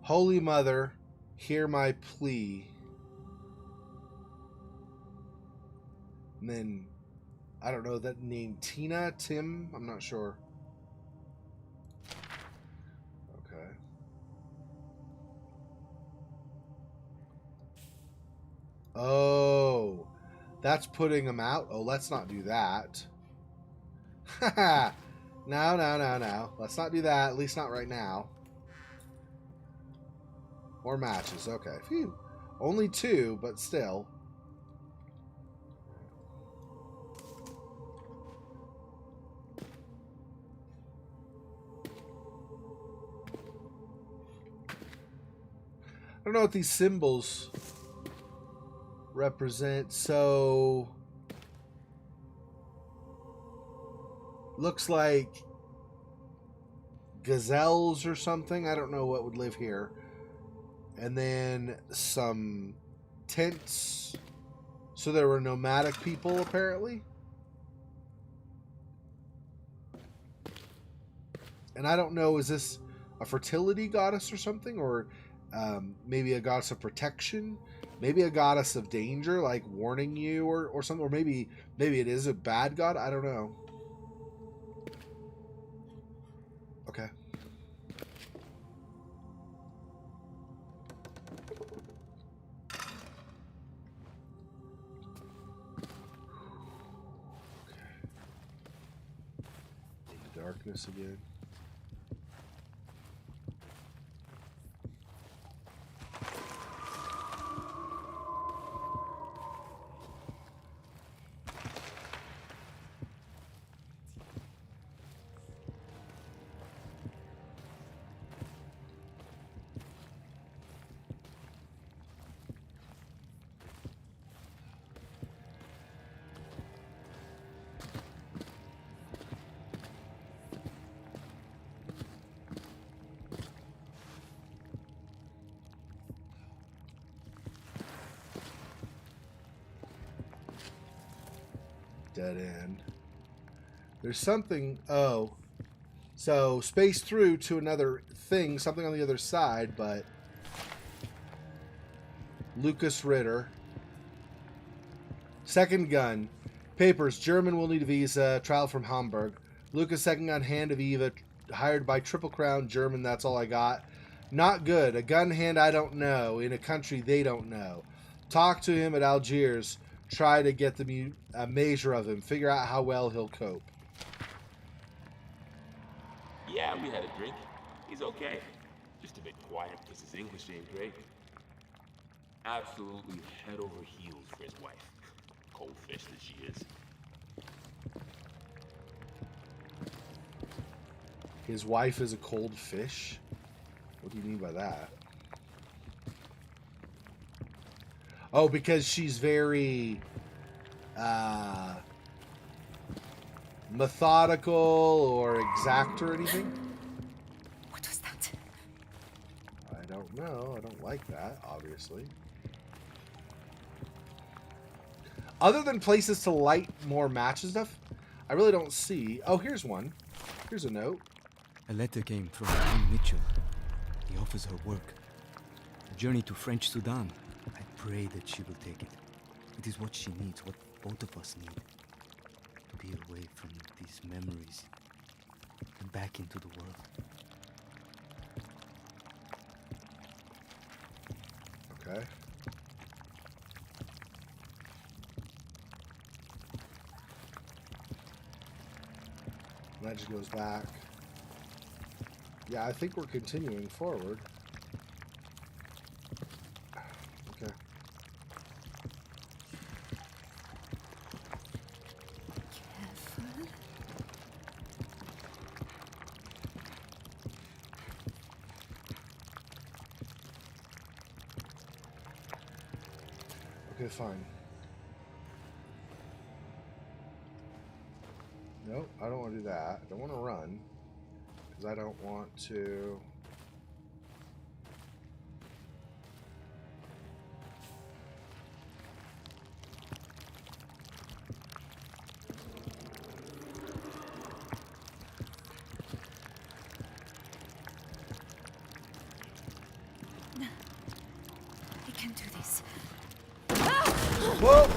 Holy Mother, hear my plea. And then, I don't know that name. Tina? Tim? I'm not sure. Okay. Oh, that's putting them out? Oh, let's not do that. Haha. No. Let's not do that. At least not right now. More matches. Okay. Phew. Only 2, but still. I don't know what these symbols represent. So looks like gazelles or something. I don't know what would live here. And then some tents. So there were nomadic people, apparently. And I don't know, is this a fertility goddess or something? Or maybe a goddess of protection? Maybe a goddess of danger, like warning you or something? Or maybe it is a bad god? I don't know. Okay. Darkness again. dead end. There's something... Oh. So, space through to another thing, something on the other side, but... Lucas Ritter. Second gun. Papers. German will need a visa. Trial from Hamburg. Lucas, second gun, hand of Eva. Hired by Triple Crown. German, that's all I got. Not good. A gun hand I don't know. In a country they don't know. Talk to him at Algiers. Try to get a measure of him. Figure out how well he'll cope. Yeah, we had a drink. He's okay. Just a bit quiet because his English ain't great. Absolutely head over heels for his wife. Cold fish that she is. His wife is a cold fish? What do you mean by that? Oh, because she's very methodical or exact or anything? What was that? I don't know. I don't like that, obviously. Other than places to light more match and stuff, I really don't see. Oh, here's one. Here's a note. A letter came from Anne Mitchell. He offers her work. A journey to French Sudan. I pray that she will take it. It is what she needs, what both of us need. To be away from these memories and back into the world. Okay. And that just goes back. Yeah, I think we're continuing forward. Okay. Careful. Okay, fine. Nope, I don't want to do that. I don't want to run. Because I don't want to... I can do this. Whoa!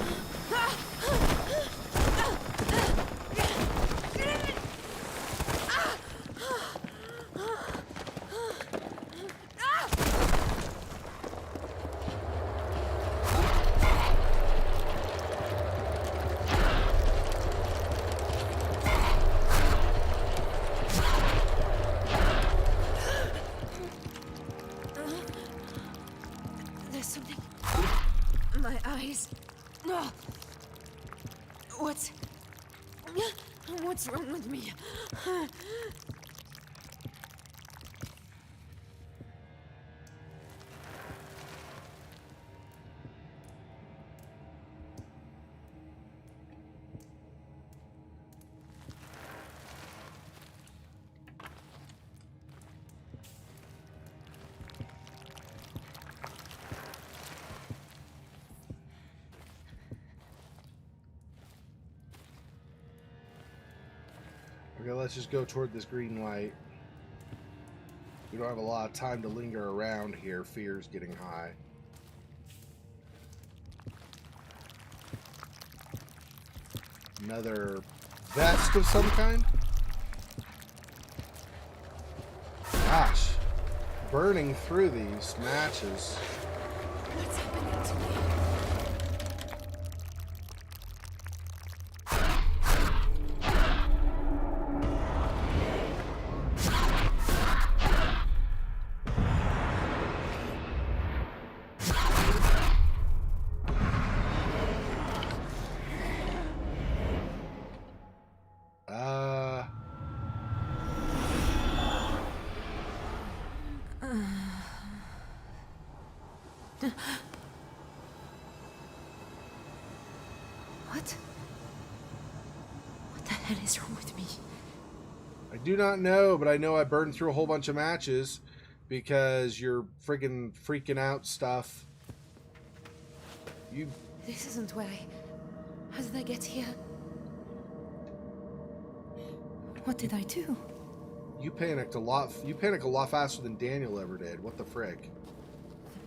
There's something. My eyes. No. What's wrong with me? Okay, let's just go toward this green light. We don't have a lot of time to linger around here. Fear's getting high. Another vest of some kind? Gosh. Burning through these matches. What's happening to me? What the hell is wrong with me? I do not know, but I know I burned through a whole bunch of matches because you're freaking out stuff. This isn't where How did I get here? What did I do? You panicked a lot. You panicked a lot faster than Daniel ever did. What the frick?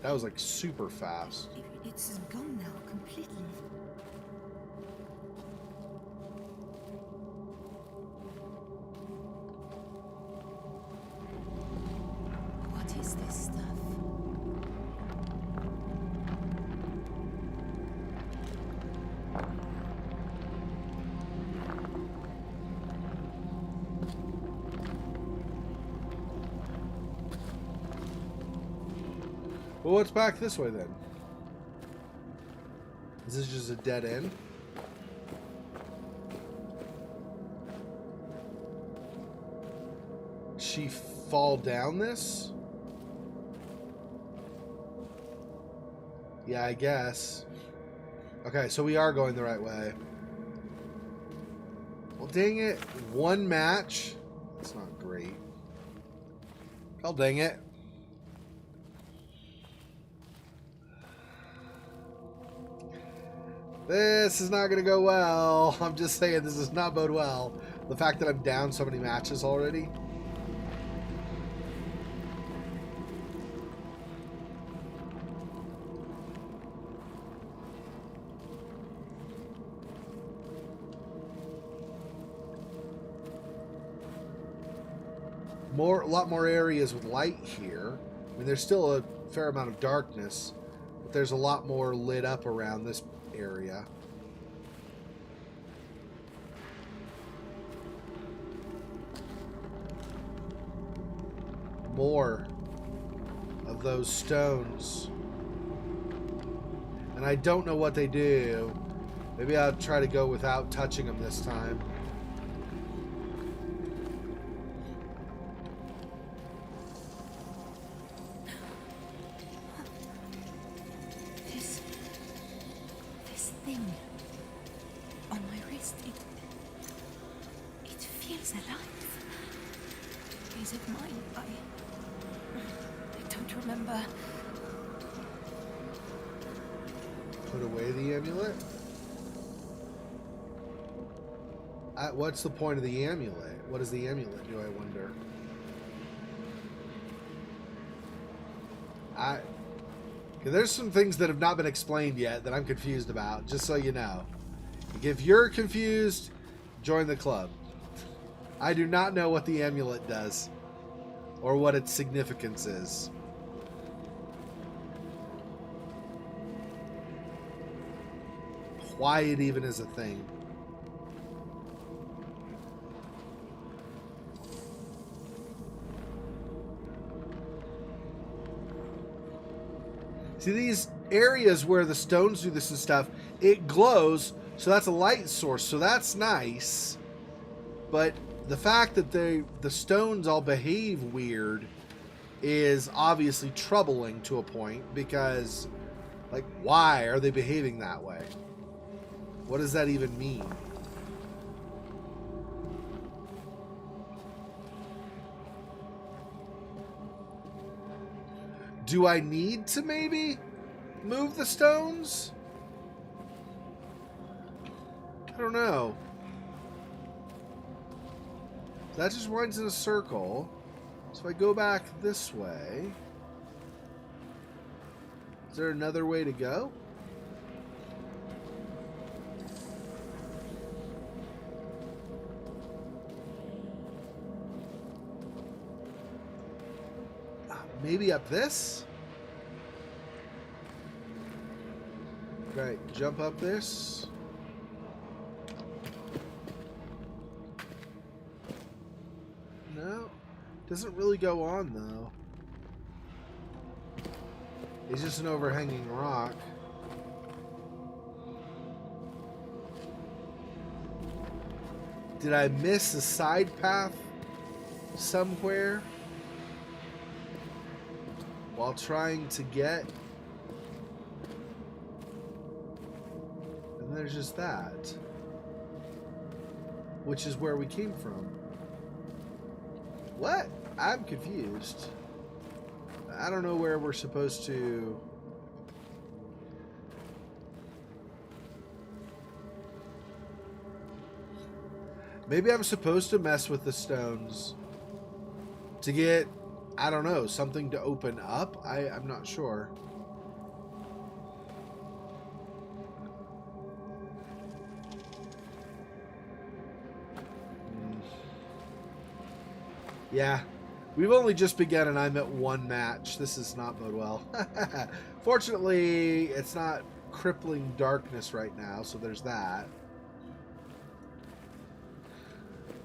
That was like super fast. It's gone now, completely. What is this stuff? Well, what's back this way then? Is this just a dead end? She fall down this? Yeah, I guess. Okay, so we are going the right way. Well, dang it. One match? That's not great. Oh, dang it. This is not going to go well. I'm just saying this does not bode well. The fact that I'm down so many matches already. A lot more areas with light here. I mean, there's still a fair amount of darkness, but there's a lot more lit up around this area. More of those stones. And I don't know what they do. Maybe I'll try to go without touching them this time. This thing on my wrist, it feels alive. Is it mine? I don't remember. Put away the amulet? What's the point of the amulet? What is the amulet, do I wonder? There's some things that have not been explained yet that I'm confused about, just so you know. If you're confused, join the club. I do not know what the amulet does or what its significance is. Why it even is a thing. See, these areas where the stones do this and stuff, it glows, so that's a light source, so that's nice. But the fact that the stones all behave weird is obviously troubling to a point, because, like, why are they behaving that way? What does that even mean? Do I need to maybe move the stones? I don't know. That just winds in a circle. So if I go back this way, is there another way to go? Maybe up this? Right, jump up this. No, doesn't really go on though. It's just an overhanging rock. Did I miss a side path somewhere while trying to get? And there's just that, which is where we came from. What? I'm confused. I don't know where we're supposed to. Maybe I'm supposed to mess with the stones to get, I don't know, something to open up? I'm not sure. Yeah. We've only just begun and I'm at 1 match. This is not bode well. Fortunately, it's not crippling darkness right now, so there's that.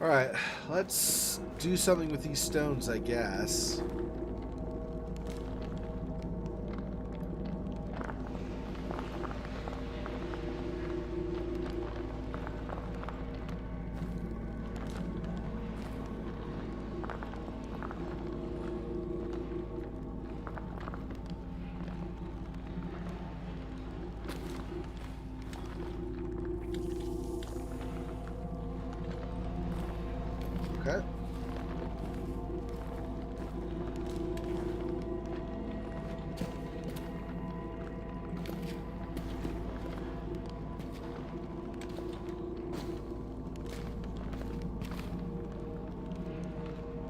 Alright, let's do something with these stones, I guess. Okay.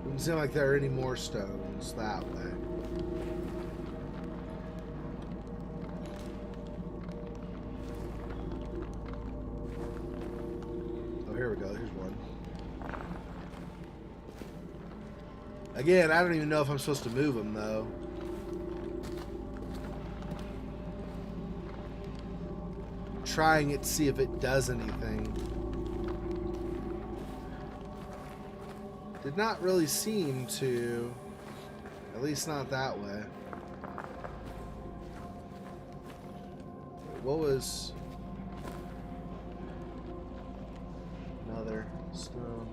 Doesn't seem like there are any more stones that way. Oh, here we go. Here's one. Again, I don't even know if I'm supposed to move them, though. Trying it to see if it does anything. Did not really seem to. At least not that way. What was... Another stone.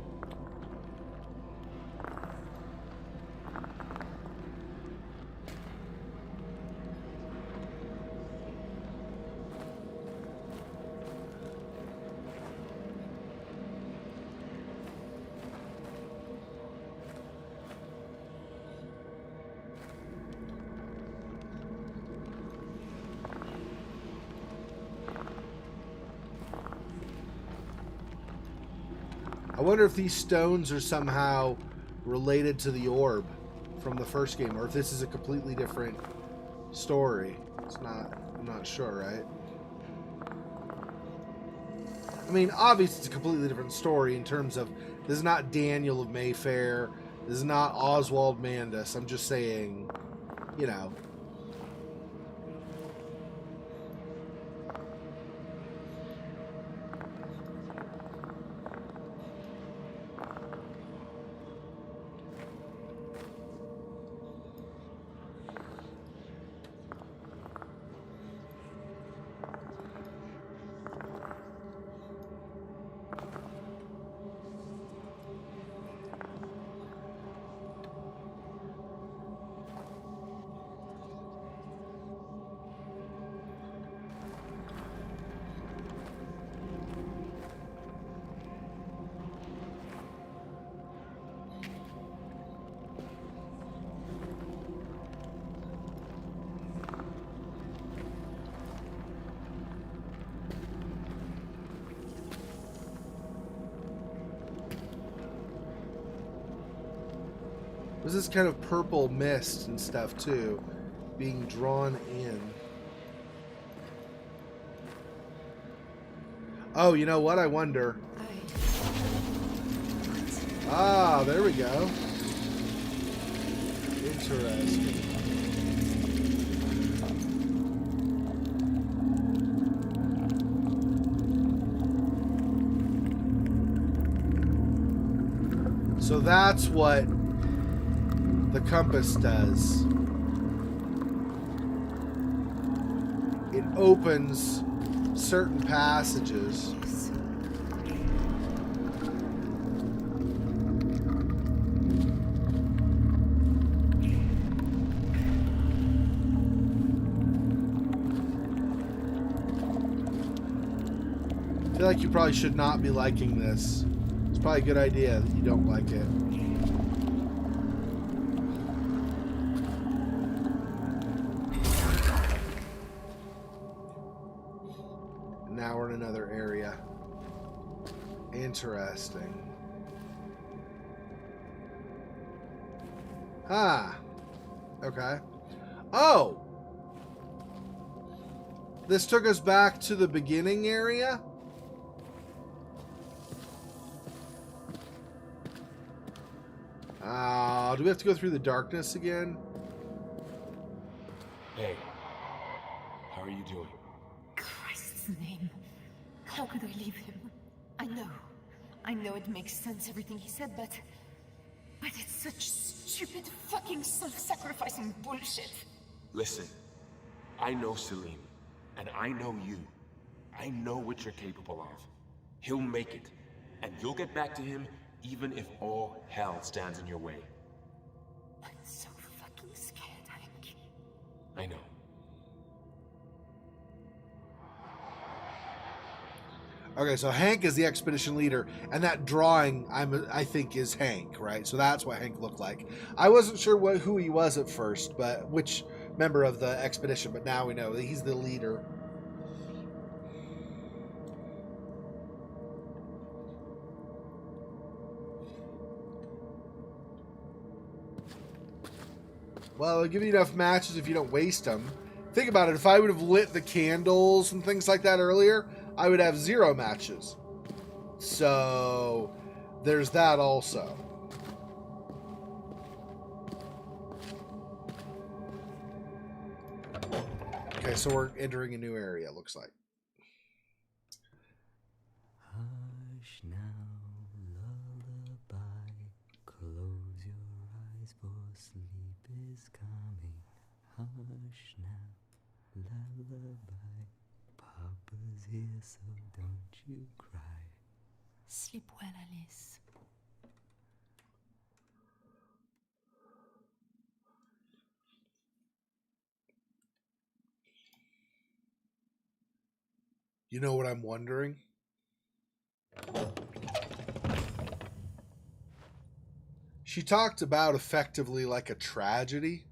I wonder if these stones are somehow related to the orb from the first game, or if this is a completely different story. It's not, I'm not sure, right? I mean, obviously it's a completely different story in terms of, this is not Daniel of Mayfair, this is not Oswald Mandus. I'm just saying, you know. There's this kind of purple mist and stuff too, being drawn in. Oh, you know what? I wonder. Ah, there we go. Interesting. So that's what the compass does. It opens certain passages. I feel like you probably should not be liking this. It's probably a good idea that you don't like it. Now we're in another area. Interesting. Huh. Okay. Oh! This took us back to the beginning area? Do we have to go through the darkness again? Hey. How are you doing? Christ's name. How could I leave him? I know it makes sense, everything he said, but it's such stupid fucking self-sacrificing bullshit. Listen, I know Selim, and I know you. I know what you're capable of. He'll make it, and you'll get back to him even if all hell stands in your way. I'm so fucking scared, Hank. I know. Okay, so Hank is the expedition leader, and that drawing I think is Hank, right? So that's what Hank looked like. I wasn't sure who he was at first, but which member of the expedition, but now we know that he's the leader. Well, it'll give you enough matches if you don't waste them. Think about it. If I would have lit the candles and things like that earlier, I would have 0 matches. So there's that also. Okay, so we're entering a new area, it looks like. Hush now, lullaby. Close your eyes, for sleep is coming. Hush now, lullaby. Papa's here, so don't you cry. Sleep well, Alice. You know what I'm wondering? She talked about effectively like a tragedy.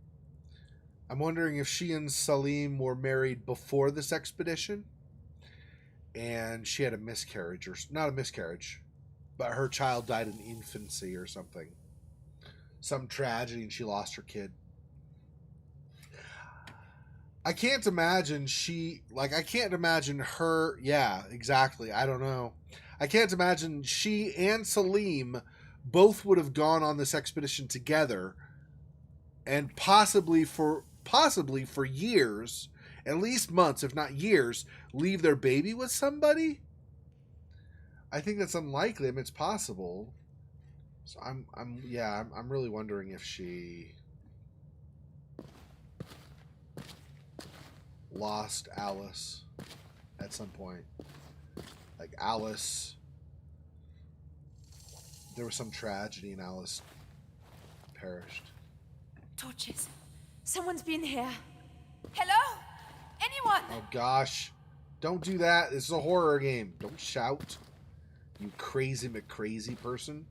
I'm wondering if she and Salim were married before this expedition and she had a miscarriage, or not a miscarriage, but her child died in infancy or something. Some tragedy and she lost her kid. I can't imagine I can't imagine her. Yeah, exactly. I don't know. I can't imagine she and Salim both would have gone on this expedition together and possibly for years, at least months, if not years, leave their baby with somebody. I think that's unlikely. I mean, it's possible. So I'm really wondering if she lost Alice at some point. Like Alice, there was some tragedy and Alice perished. Torches. Someone's been here. Hello? Anyone? Oh gosh. Don't do that. This is a horror game. Don't shout. You crazy McCrazy person.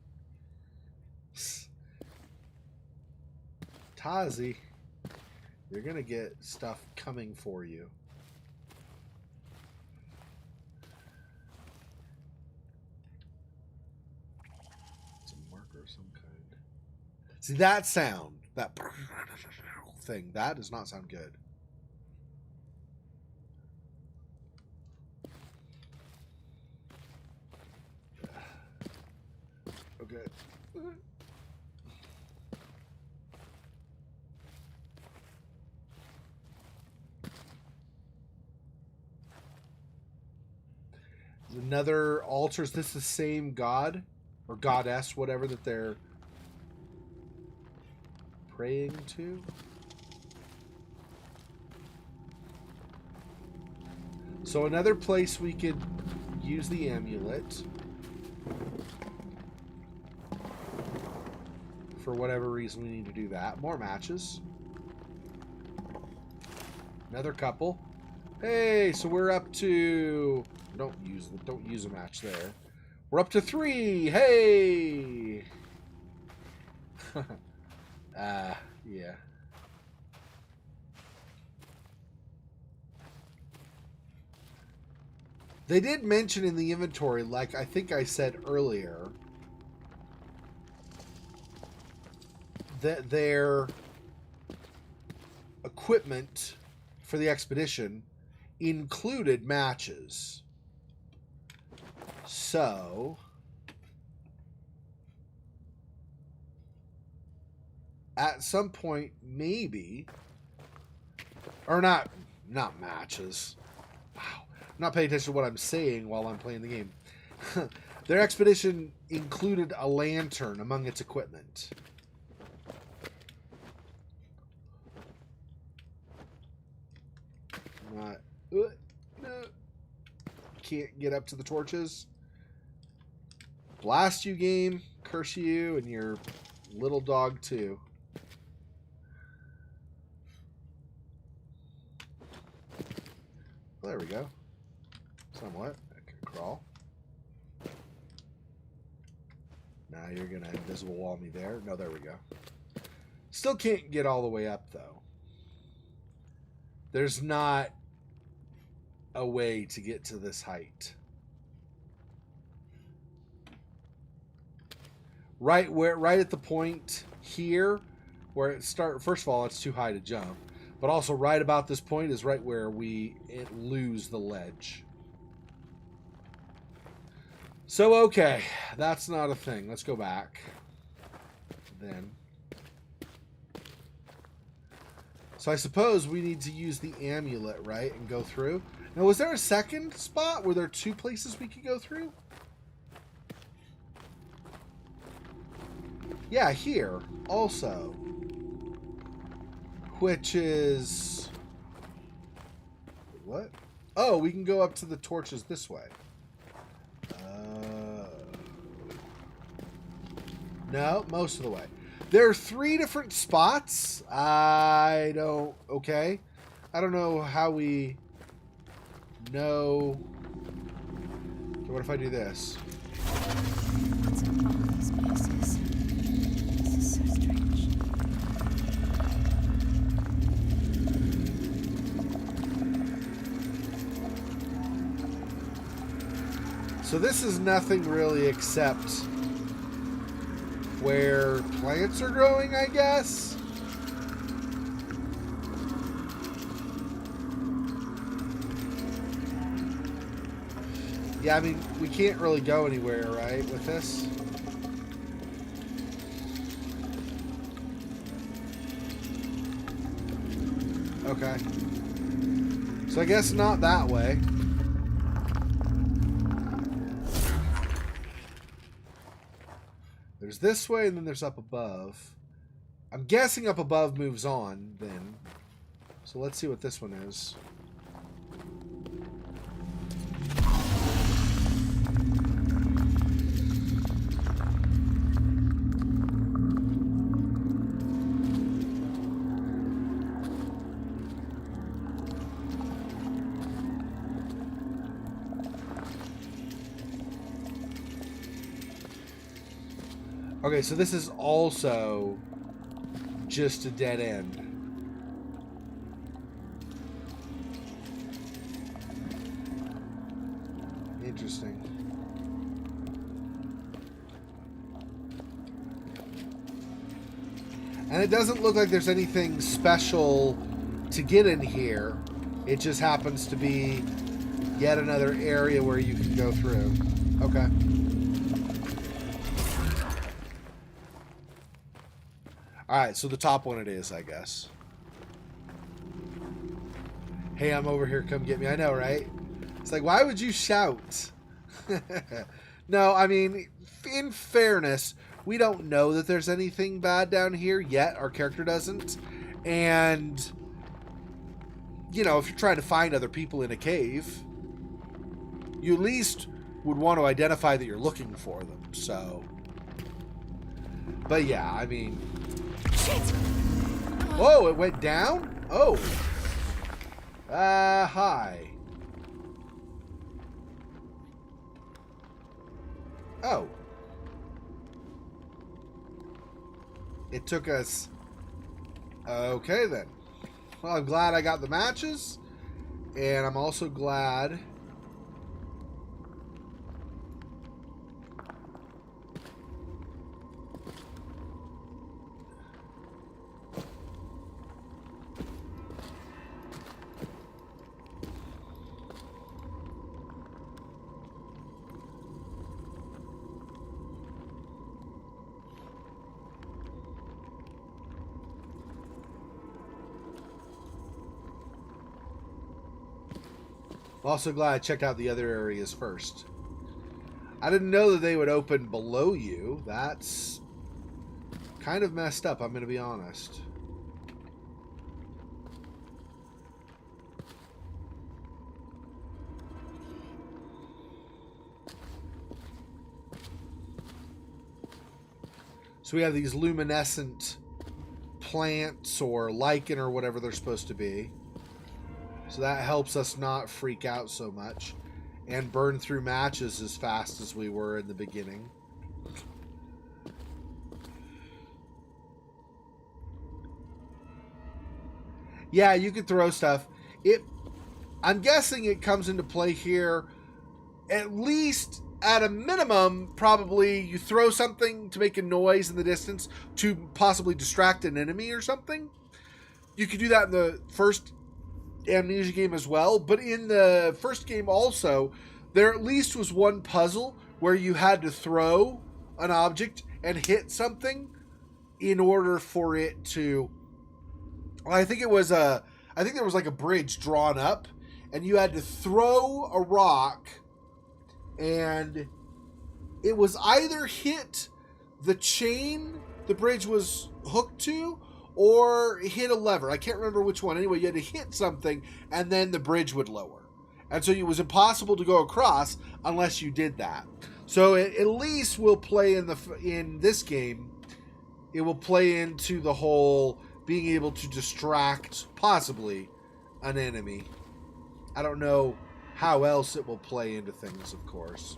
Tasi, you're gonna get stuff coming for you. It's a marker of some kind. See that sound, that thing, that does not sound good. Okay. Another altar. Is this the same god or goddess, whatever that they're praying to? So another place we could use the amulet for whatever reason we need to do that. More matches. Another couple. Hey, so we're up to... Don't use a match there. We're up to 3. Hey! Yeah. They did mention in the inventory, like I think I said earlier, that their equipment for the expedition included matches. So, at some point, maybe, or not matches. Wow. I'm not paying attention to what I'm saying while I'm playing the game. Their expedition included a lantern among its equipment. Not, no. Can't get up to the torches. Blast you, game. Curse you and your little dog too. Well, there we go. Somewhat. I can crawl. Now you're gonna invisible wall me there. No, there we go. Still can't get all the way up though. There's not a way to get to this height. Right at the point here where it first of all, it's too high to jump, but also right about this point is right where we lose the ledge. So okay, that's not a thing. Let's go back. Then. So I suppose we need to use the amulet, right, and go through. Now, was there a second spot? Were there two places we could go through? Yeah, here also. Which is... What? Oh, we can go up to the torches this way. No, most of the way. There are 3 different spots. Okay. I don't know how we know. Okay, what if I do this? What's in all these places? This is so strange. So this is nothing really except where plants are growing, I guess. Yeah, I mean, we can't really go anywhere, right, with this? Okay. So I guess not that way. There's this way, and then there's up above. I'm guessing up above moves on, then. So let's see what this one is. Okay, so this is also just a dead end. Interesting. And it doesn't look like there's anything special to get in here. It just happens to be yet another area where you can go through. Okay. Alright, so the top one it is, I guess. Hey, I'm over here, come get me. I know, right? It's like, why would you shout? No, I mean, in fairness, we don't know that there's anything bad down here yet. Our character doesn't. And, you know, if you're trying to find other people in a cave, you at least would want to identify that you're looking for them, so. But yeah, I mean... Shit! Whoa, it went down? Oh. Hi. Oh. It took us... Okay, then. Well, I'm glad I got the matches. And I'm also glad I'm also glad I checked out the other areas first. I didn't know that they would open below you. That's kind of messed up, I'm going to be honest. So we have these luminescent plants or lichen or whatever they're supposed to be. So that helps us not freak out so much and burn through matches as fast as we were in the beginning. Yeah, you can throw stuff. I'm guessing it comes into play here at least at a minimum. Probably you throw something to make a noise in the distance to possibly distract an enemy or something. You could do that in the first Amnesia game as well, but in the first game also, there at least was one puzzle where you had to throw an object and hit something in order for it to... Well, I think there was like a bridge drawn up, and you had to throw a rock, and it was either hit the chain the bridge was hooked to, or hit a lever. I can't remember which one. Anyway, you had to hit something, and then the bridge would lower. And so it was impossible to go across unless you did that. So it at least will play in this game. It will play into the whole being able to distract, possibly, an enemy. I don't know how else it will play into things, of course.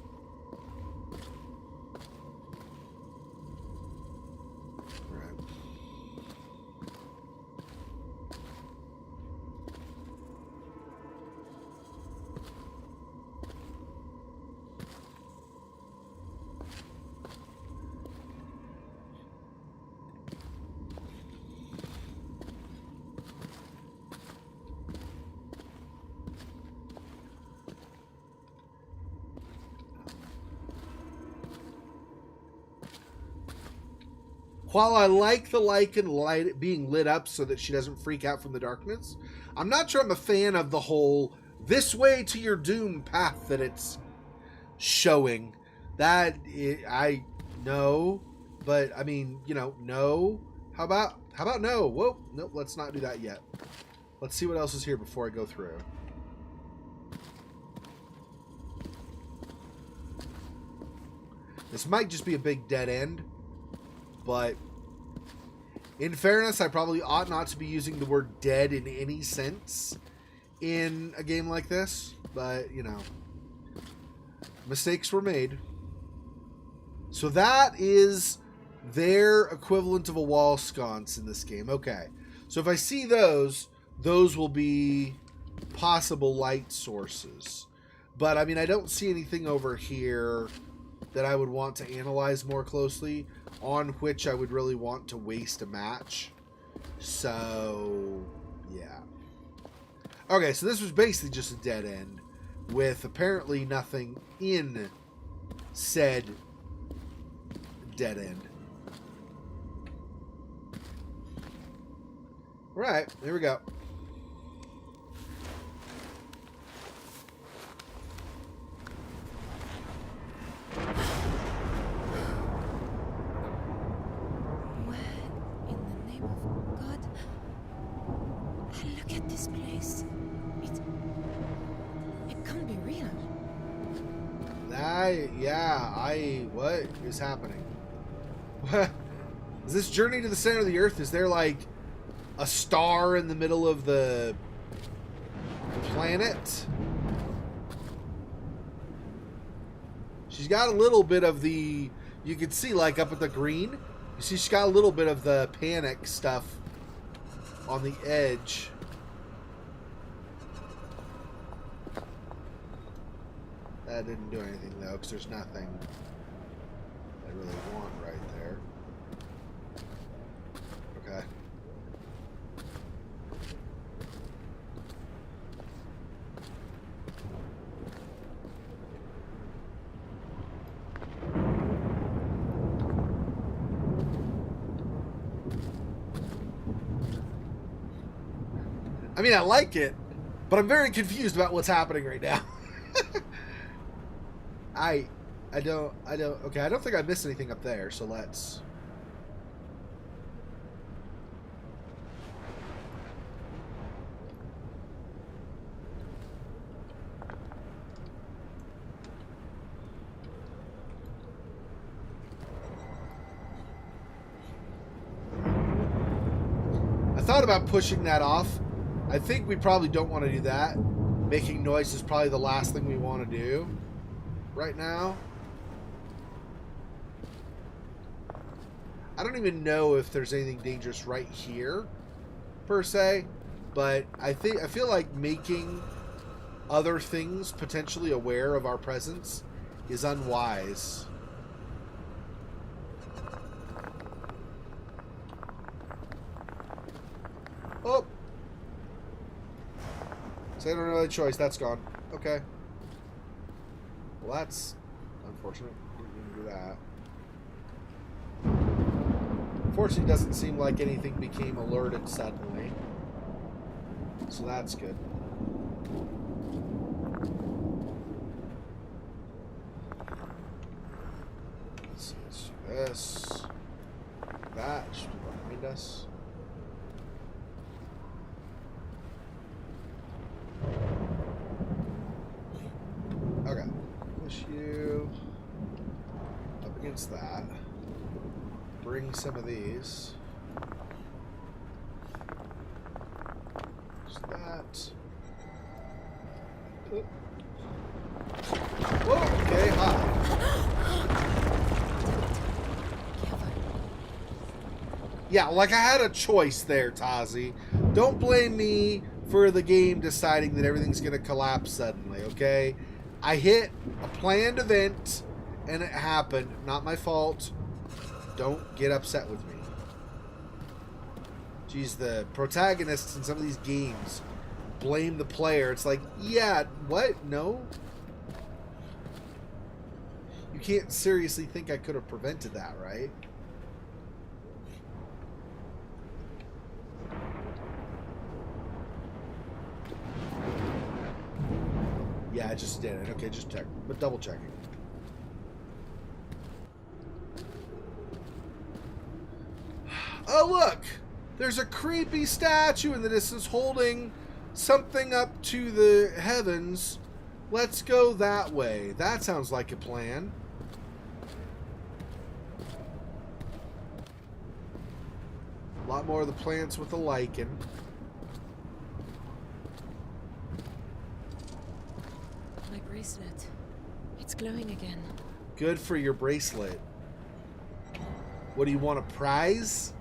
While I like the lichen light being lit up so that she doesn't freak out from the darkness, I'm not sure I'm a fan of the whole this way to your doom path that it's showing. I know, but I mean, no. How about no? Whoa, nope, let's not do that yet. Let's see what else is here before I go through. This might just be a big dead end, but in fairness, I probably ought not to be using the word dead in any sense in a game like this, but, mistakes were made. So that is their equivalent of a wall sconce in this game. Okay, so if I see those will be possible light sources. But, I mean, I don't see anything over here that I would want to analyze more closely, on which I would really want to waste a match. So, yeah. Okay, so this was basically just a dead end, with apparently nothing in said dead end. Alright, here we go. What is happening? What? Is this journey to the center of the earth? Is there like a star in the middle of the planet? She's got a little bit of the, you can see like up at the green, you see she's got a little bit of the panic stuff on the edge. That didn't do anything though, because there's nothing I really want right there. Okay. I mean, I like it. But I'm very confused about what's happening right now. I don't, okay, I don't think I missed anything up there, so let's... I thought about pushing that off. I think we probably don't want to do that. Making noise is probably the last thing we want to do right now. I don't even know if there's anything dangerous right here, per se, but I feel like making other things potentially aware of our presence is unwise. Oh! So I don't really have a choice. That's gone. Okay. Well, that's unfortunate. Didn't do that. Unfortunately, it doesn't seem like anything became alerted suddenly. So that's good. Let's do this. That should be behind us. Okay. Push you up against that. Bring some of these. Just that. Whoa, okay, hi. Yeah, like I had a choice there, Tasi. Don't blame me for the game deciding that everything's going to collapse suddenly, okay? I hit a planned event, and it happened. Not my fault. Don't get upset with me. Geez, the protagonists in some of these games blame the player. It's like, yeah, what? No? You can't seriously think I could have prevented that, right? Yeah, I just did it. Okay, just check. But double checking. Oh, look! There's a creepy statue in the distance holding something up to the heavens. Let's go that way. That sounds like a plan. A lot more of the plants with the lichen. My bracelet. It's glowing again. Good for your bracelet. What do you want, a prize?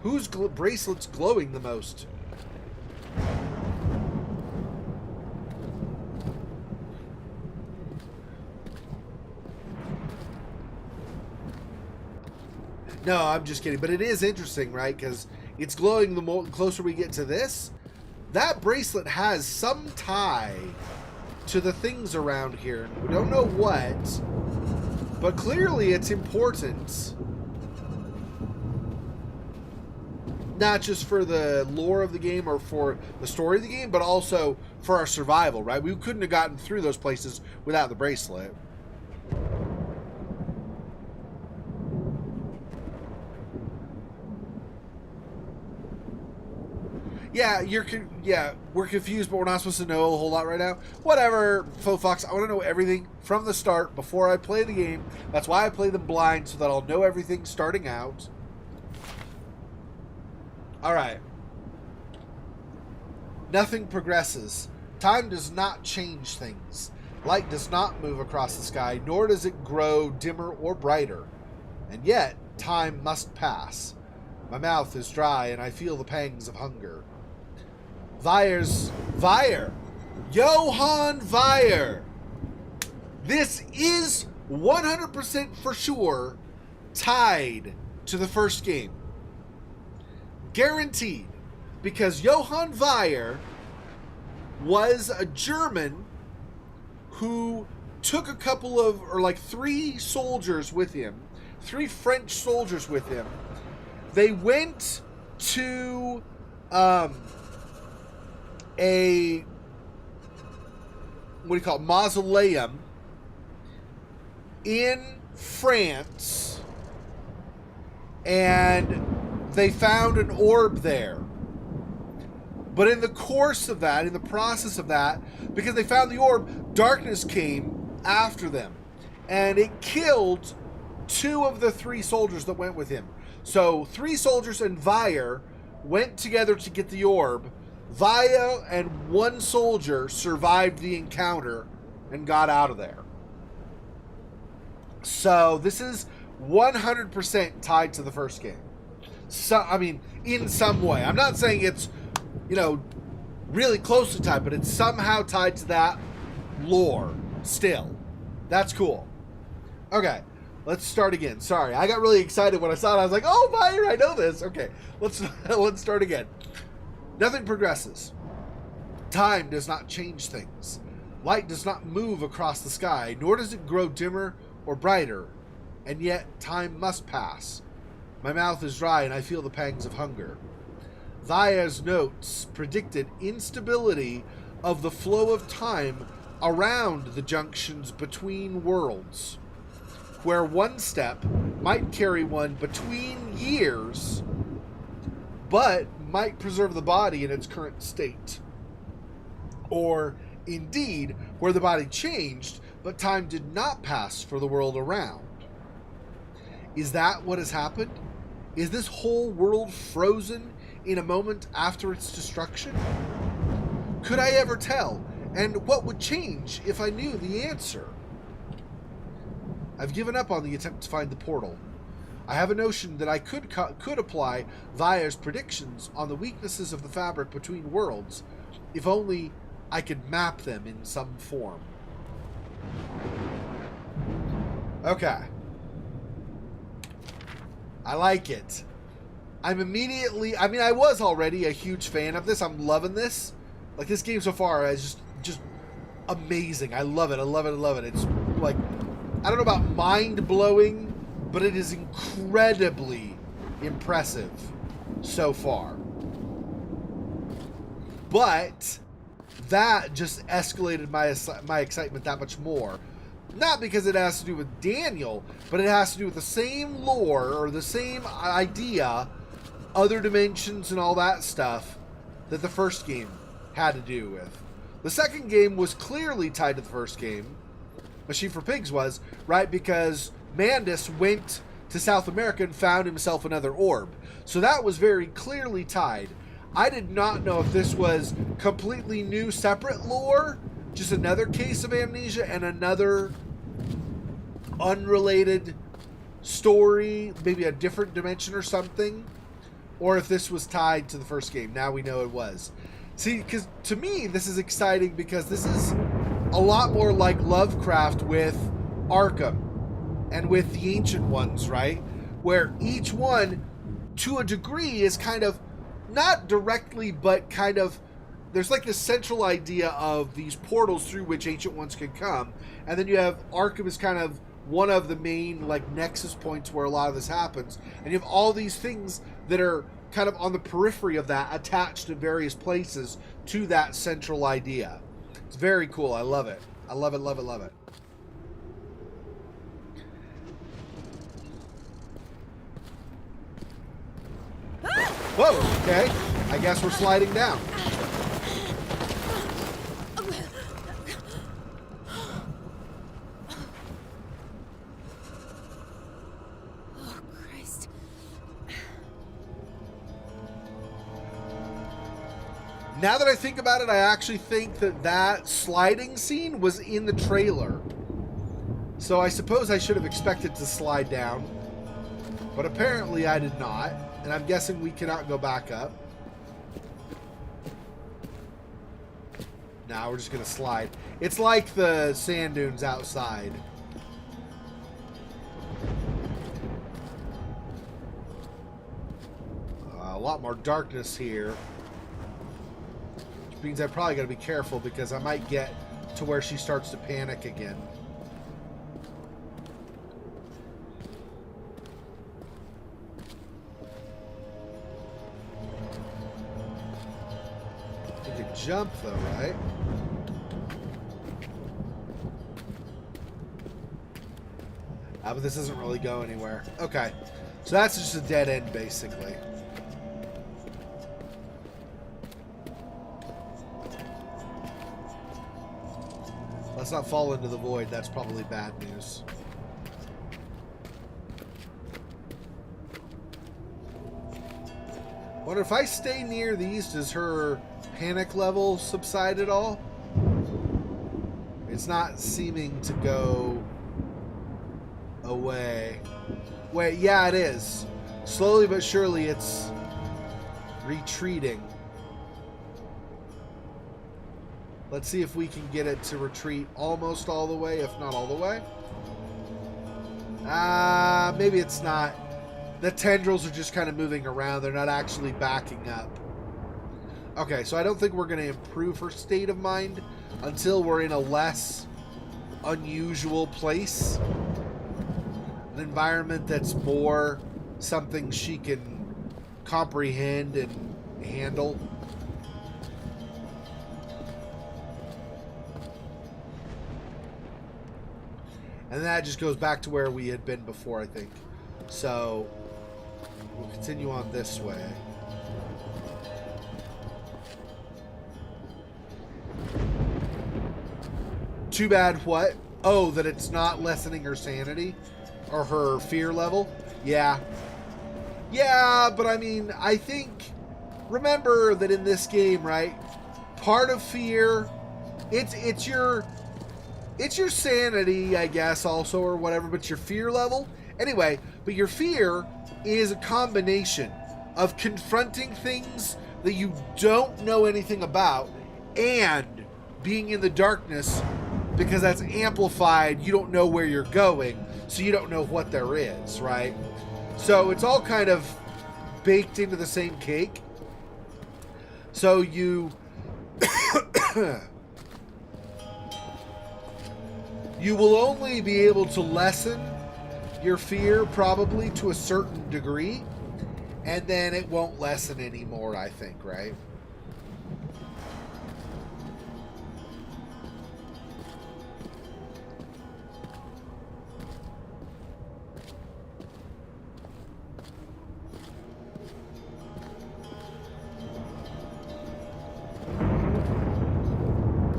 Whose bracelet's glowing the most? No, I'm just kidding. But it is interesting, right? Because it's glowing the more closer we get to this. That bracelet has some tie to the things around here. We don't know what, but clearly it's important. Not just for the lore of the game or for the story of the game, but also for our survival, right? We couldn't have gotten through those places without the bracelet. Yeah, we're confused, but we're not supposed to know a whole lot right now. Whatever, Faux Fox. I want to know everything from the start before I play the game. That's why I play them blind, so that I'll know everything starting out. Alright. Nothing progresses. Time does not change things. Light does not move across the sky, nor does it grow dimmer or brighter. And yet, time must pass. My mouth is dry, and I feel the pangs of hunger. Weyer! Johann Weyer! This is 100% for sure tied to the first game. Guaranteed. Because Johann Weyer was a German who took a couple of, or like 3 soldiers with him, 3 French soldiers with him. They went to a mausoleum in France, and they found an orb there. But in the course of that, in the process of that, because they found the orb, darkness came after them, and it killed 2 of the 3 soldiers that went with him. So 3 soldiers and Vire went together to get the orb. Vire and 1 soldier survived the encounter and got out of there. So this is 100% tied to the first game. So, I mean, in some way. I'm not saying it's, you know, really close to tied, but it's somehow tied to that lore still. That's cool. Okay, let's start again. Sorry, I got really excited when I saw it. I was like, oh, Vire, I know this. Okay, let's start again. Nothing progresses. Time does not change things. Light does not move across the sky, nor does it grow dimmer or brighter, and yet time must pass. My mouth is dry and I feel the pangs of hunger. Vire's notes predicted instability of the flow of time around the junctions between worlds, where one step might carry one between years, but might preserve the body in its current state. Or, indeed, where the body changed, but time did not pass for the world around. Is that what has happened? Is this whole world frozen in a moment after its destruction? Could I ever tell? And what would change if I knew the answer? I've given up on the attempt to find the portal. I have a notion that I could apply Vire's predictions on the weaknesses of the fabric between worlds, if only I could map them in some form. Okay. I like it. I'm immediately... I mean, I was already a huge fan of this. I'm loving this. Like, this game so far is just amazing. I love it. I love it. I love it. It's, like, I don't know about mind-blowing, but it is incredibly impressive so far. But that just escalated my excitement that much more. Not because it has to do with Daniel, but it has to do with the same lore or the same idea, other dimensions and all that stuff that the first game had to do with. The second game was clearly tied to the first game. Machine for Pigs was, right? Because Mandus went to South America and found himself another orb. So that was very clearly tied. I did not know if this was completely new, separate lore, just another case of amnesia and another unrelated story, maybe a different dimension or something, or if this was tied to the first game. Now we know it was. See, because to me, this is exciting because this is a lot more like Lovecraft with Arkham and with the Ancient Ones, right? Where each one, to a degree, is kind of, not directly, but kind of, there's like this central idea of these portals through which Ancient Ones can come. And then you have Arkham is kind of one of the main, like, nexus points where a lot of this happens. And you have all these things that are kind of on the periphery of that, attached to various places to that central idea. It's very cool. I love it. I love it, love it, love it. Whoa, okay. I guess we're sliding down. Oh, Christ. Now that I think about it, I actually think that sliding scene was in the trailer. So I suppose I should have expected to slide down. But apparently I did not. And I'm guessing we cannot go back up. Now we're just going to slide. It's like the sand dunes outside. A lot more darkness here. Which means I probably got to be careful because I might get to where she starts to panic again. Jump though, right? But this doesn't really go anywhere. Okay. So that's just a dead end, basically. Let's not fall into the void. That's probably bad news. Wonder if I stay near these, does her panic level subside at all? It's not seeming to go away. Wait, yeah, it is. Slowly but surely, it's retreating. Let's see if we can get it to retreat almost all the way, if not all the way. Maybe it's not. The tendrils are just kind of moving around. They're not actually backing up. Okay, so I don't think we're going to improve her state of mind until we're in a less unusual place. An environment that's more something she can comprehend and handle. And that just goes back to where we had been before, I think. So we'll continue on this way. Too bad what? Oh, that it's not lessening her sanity or her fear level? Yeah. Yeah, but I mean, I think, remember that in this game, right? Part of fear, it's your sanity, I guess, also, or whatever, but your fear level. Anyway, but your fear is a combination of confronting things that you don't know anything about and being in the darkness because that's amplified. You don't know where you're going, so you don't know what there is, right? So it's all kind of baked into the same cake. So you... you will only be able to lessen your fear probably to a certain degree, and then it won't lessen anymore, I think, right?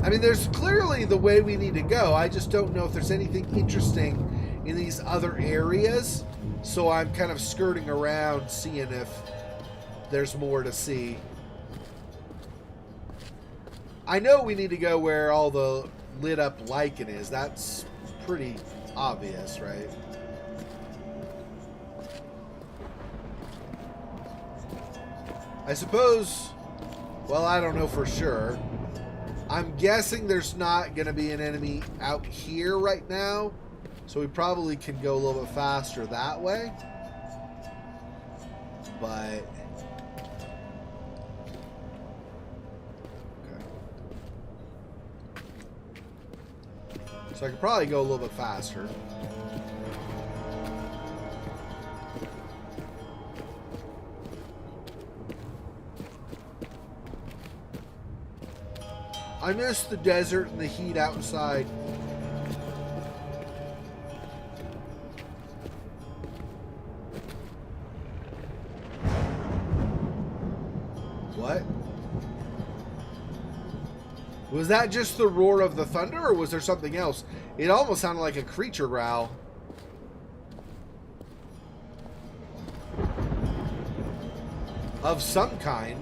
I mean, there's clearly the way we need to go. I just don't know if there's anything interesting in these other areas. So I'm kind of skirting around, seeing if there's more to see. I know we need to go where all the lit up lichen is. That's pretty obvious, right? I suppose, well, I don't know for sure. I'm guessing there's not going to be an enemy out here right now, so we probably can go a little bit faster that way. But okay. So I could probably go a little bit faster. I miss the desert and the heat outside. What? Was that just the roar of the thunder, or was there something else? It almost sounded like a creature growl. Of some kind.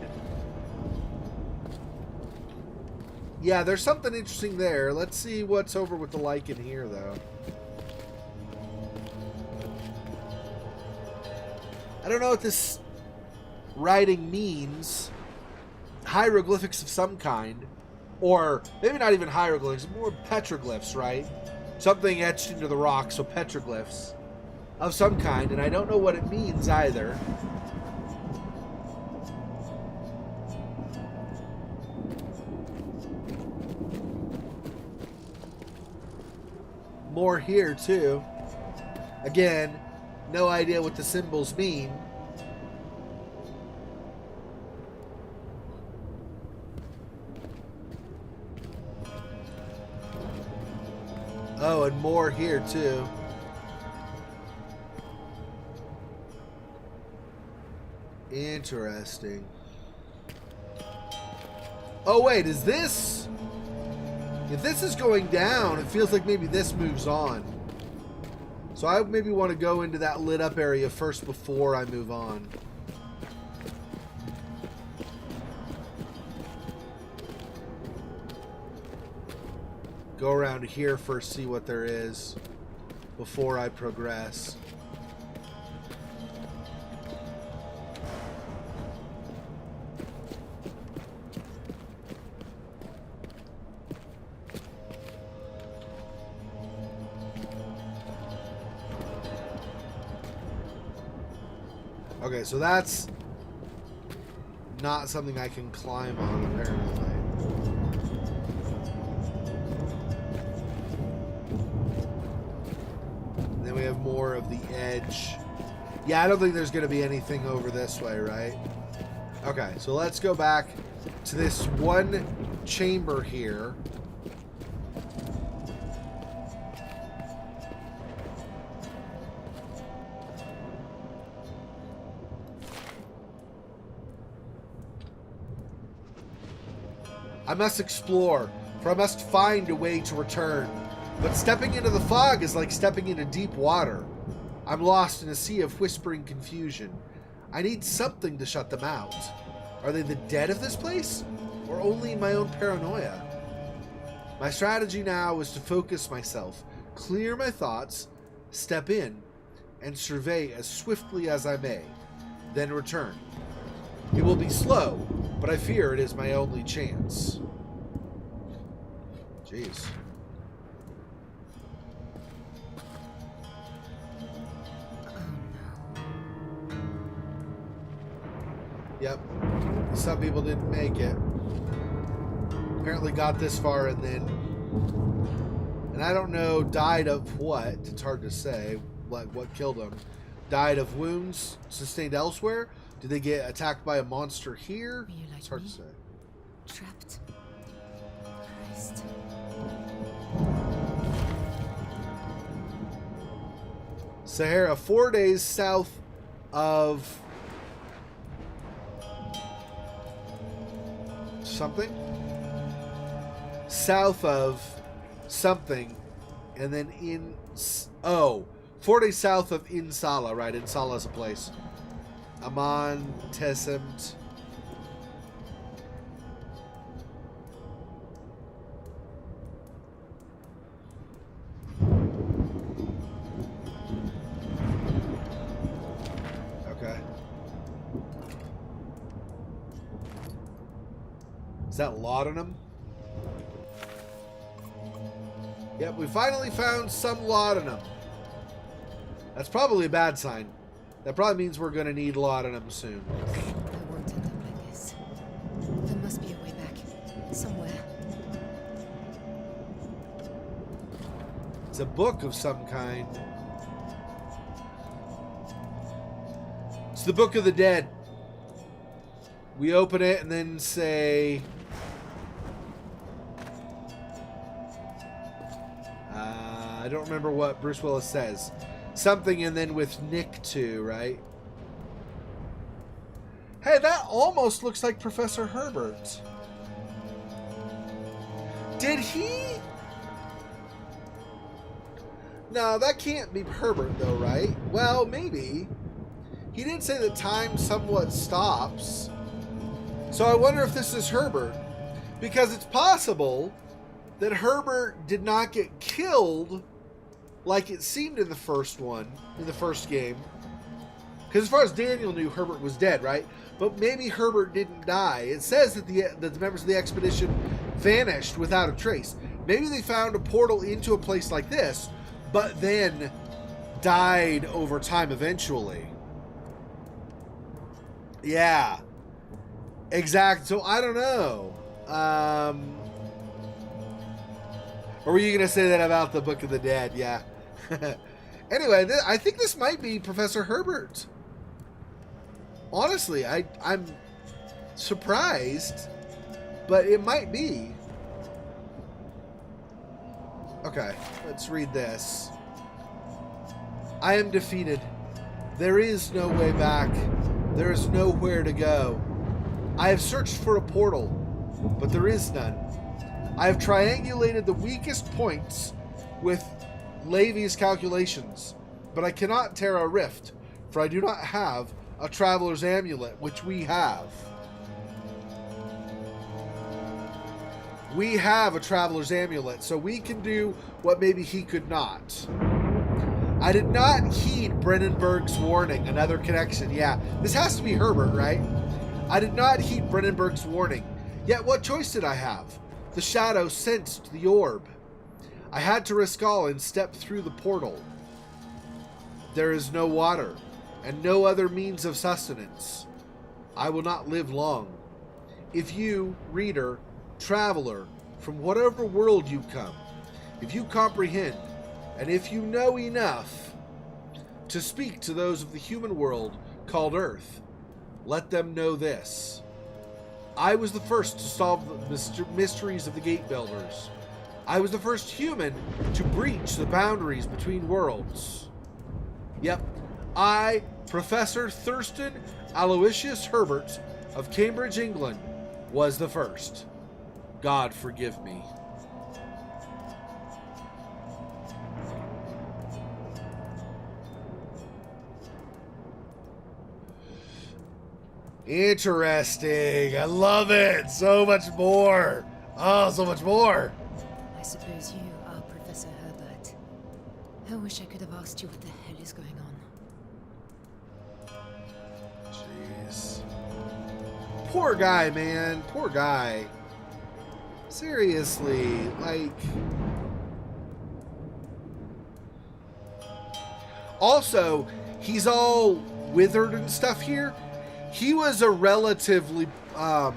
Yeah, there's something interesting there. Let's see what's over with the lichen here, though. I don't know what this writing means. Hieroglyphics of some kind. Or maybe not even hieroglyphics, more petroglyphs, right? Something etched into the rock, so petroglyphs of some kind. And I don't know what it means either. More here too. Again, no idea what the symbols mean. Oh, and more here too. Interesting. Oh, wait, is this... If this is going down, it feels like maybe this moves on. So I maybe want to go into that lit up area first before I move on. Go around here first, see what there is before I progress. Okay, so that's not something I can climb on, apparently. And then we have more of the edge. Yeah, I don't think there's going to be anything over this way, right? Okay, so let's go back to this one chamber here. I must explore, for I must find a way to return. But stepping into the fog is like stepping into deep water. I'm lost in a sea of whispering confusion. I need something to shut them out. Are they the dead of this place? Or only my own paranoia? My strategy now is to focus myself, clear my thoughts, step in, and survey as swiftly as I may, then return. It will be slow, but I fear it is my only chance. Jeez. Yep. Some people didn't make it. Apparently got this far and then... And I don't know, died of what? It's hard to say. What killed them. Died of wounds sustained elsewhere? Did they get attacked by a monster here? Like it's hard me? to say. Trapped. Christ. Sahara, 4 days south of something? South of something. And then in... Oh. 4 days south of Insala, right? Insala is a place. Amontesemt. Okay. Is that laudanum? Yep, we finally found some laudanum. That's probably a bad sign. That probably means we're going to need laudanum soon. I won't end up like this. There must be a way back. Somewhere. It's a book of some kind. It's the Book of the Dead. We open it and then say... I don't remember what Bruce Willis says. Something and then with Nick too, right? Hey, that almost looks like Professor Herbert. Did he? No, that can't be Herbert though, right? Well, maybe. He did say that time somewhat stops. So I wonder if this is Herbert. Because it's possible that Herbert did not get killed like it seemed in the first one, in the first game. Because as far as Daniel knew, Herbert was dead, right? But maybe Herbert didn't die. It says that the members of the expedition vanished without a trace. Maybe they found a portal into a place like this, but then died over time eventually. Yeah. Exactly. So I don't know. Or were you going to say that about the Book of the Dead? Yeah. Anyway, I think this might be Professor Herbert. Honestly, I'm surprised, but it might be. Okay, let's read this. I am defeated. There is no way back. There is nowhere to go. I have searched for a portal, but there is none. I have triangulated the weakest points with Levy's calculations, but I cannot tear a rift, for I do not have a traveler's amulet, which we have. We have a traveler's amulet, so we can do what maybe he could not. I did not heed Brennenberg's warning. Another connection. Yeah, this has to be Herbert, right? I did not heed Brennenberg's warning. Yet what choice did I have? The shadow sensed the orb. I had to risk all and step through the portal. There is no water, and no other means of sustenance. I will not live long. If you, reader, traveler, from whatever world you come, if you comprehend, and if you know enough to speak to those of the human world called Earth, let them know this. I was the first to solve the mysteries of the Gate Builders. I was the first human to breach the boundaries between worlds. Yep, I, Professor Thurston Aloysius Herbert of Cambridge, England, was the first. God forgive me. Interesting. I love it. So much more. Oh, so much more. I suppose you are Professor Herbert. I wish I could have asked you what the hell is going on. Jeez. Poor guy, man. Poor guy. Seriously, like... Also, he's all withered and stuff here. He was a relatively... I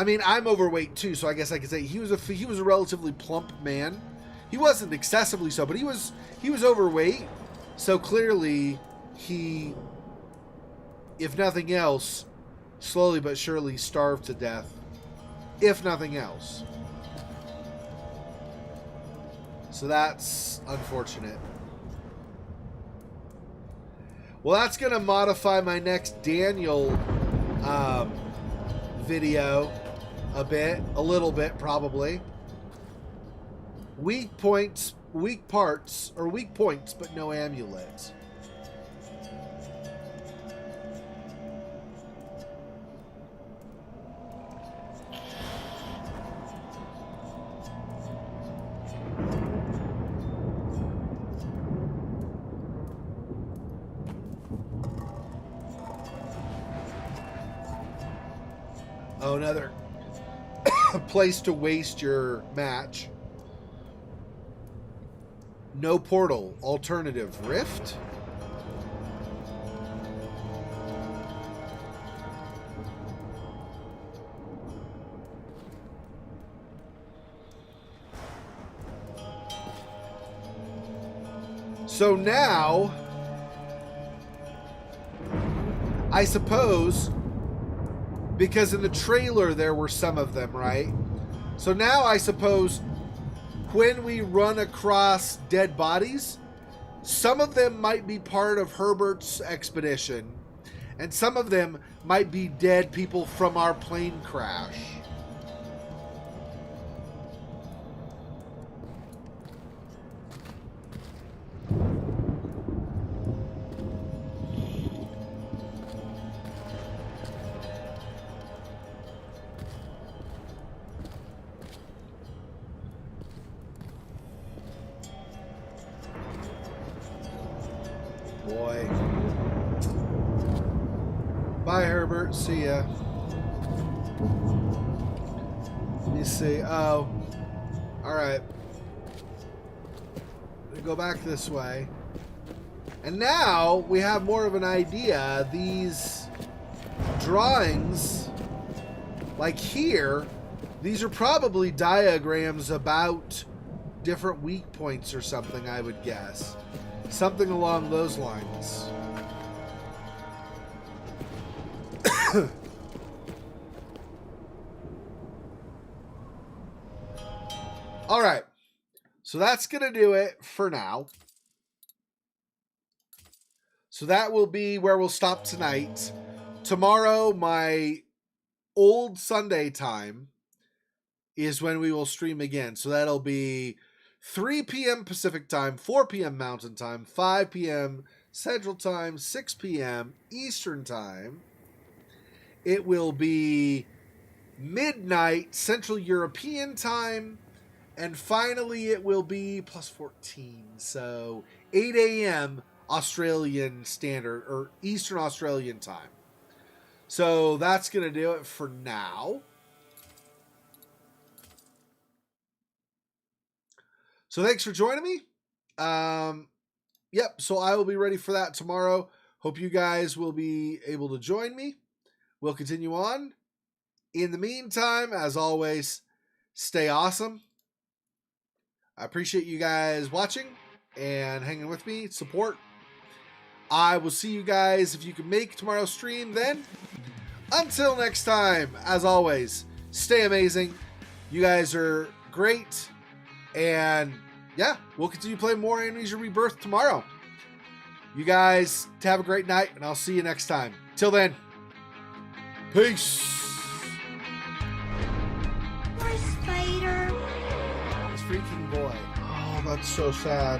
mean, I'm overweight too, so I guess I could say he was a relatively plump man. He wasn't excessively so, but he was overweight. So clearly, he, if nothing else, slowly but surely starved to death. If nothing else. So that's unfortunate. Well, that's going to modify my next Daniel video a little bit, probably. Weak points, weak parts, or weak points, but no amulets. Oh, another place to waste your match. No portal. Alternative rift? So now, I suppose, because in the trailer there were some of them, right? So now I suppose when we run across dead bodies, some of them might be part of Herbert's expedition, and some of them might be dead people from our plane crash. Boy. Bye, Herbert. See ya. Let me see. Oh. Alright. Go back this way. And now we have more of an idea. These drawings, like here, these are probably diagrams about different weak points or something, I would guess. Something along those lines. All right. So that's going to do it for now. So that will be where we'll stop tonight. Tomorrow, my old Sunday time is when we will stream again. So that'll be 3 p.m. Pacific time, 4 p.m. Mountain time, 5 p.m. Central time, 6 p.m. Eastern time. It will be midnight Central European time. And finally, it will be plus 14. So 8 a.m. Australian Standard, or Eastern Australian time. So that's going to do it for now. So thanks for joining me. Yep, so I will be ready for that tomorrow. Hope you guys will be able to join me. We'll continue on. In the meantime, as always, stay awesome. I appreciate you guys watching and hanging with me. Support. I will see you guys if you can make tomorrow's stream then. Until next time, as always, stay amazing. You guys are great. And yeah, we'll continue playing more Amnesia Rebirth tomorrow. You guys have a great night, and I'll see you next time. Till then, peace. Poor spider. This freaking boy. Oh, that's so sad.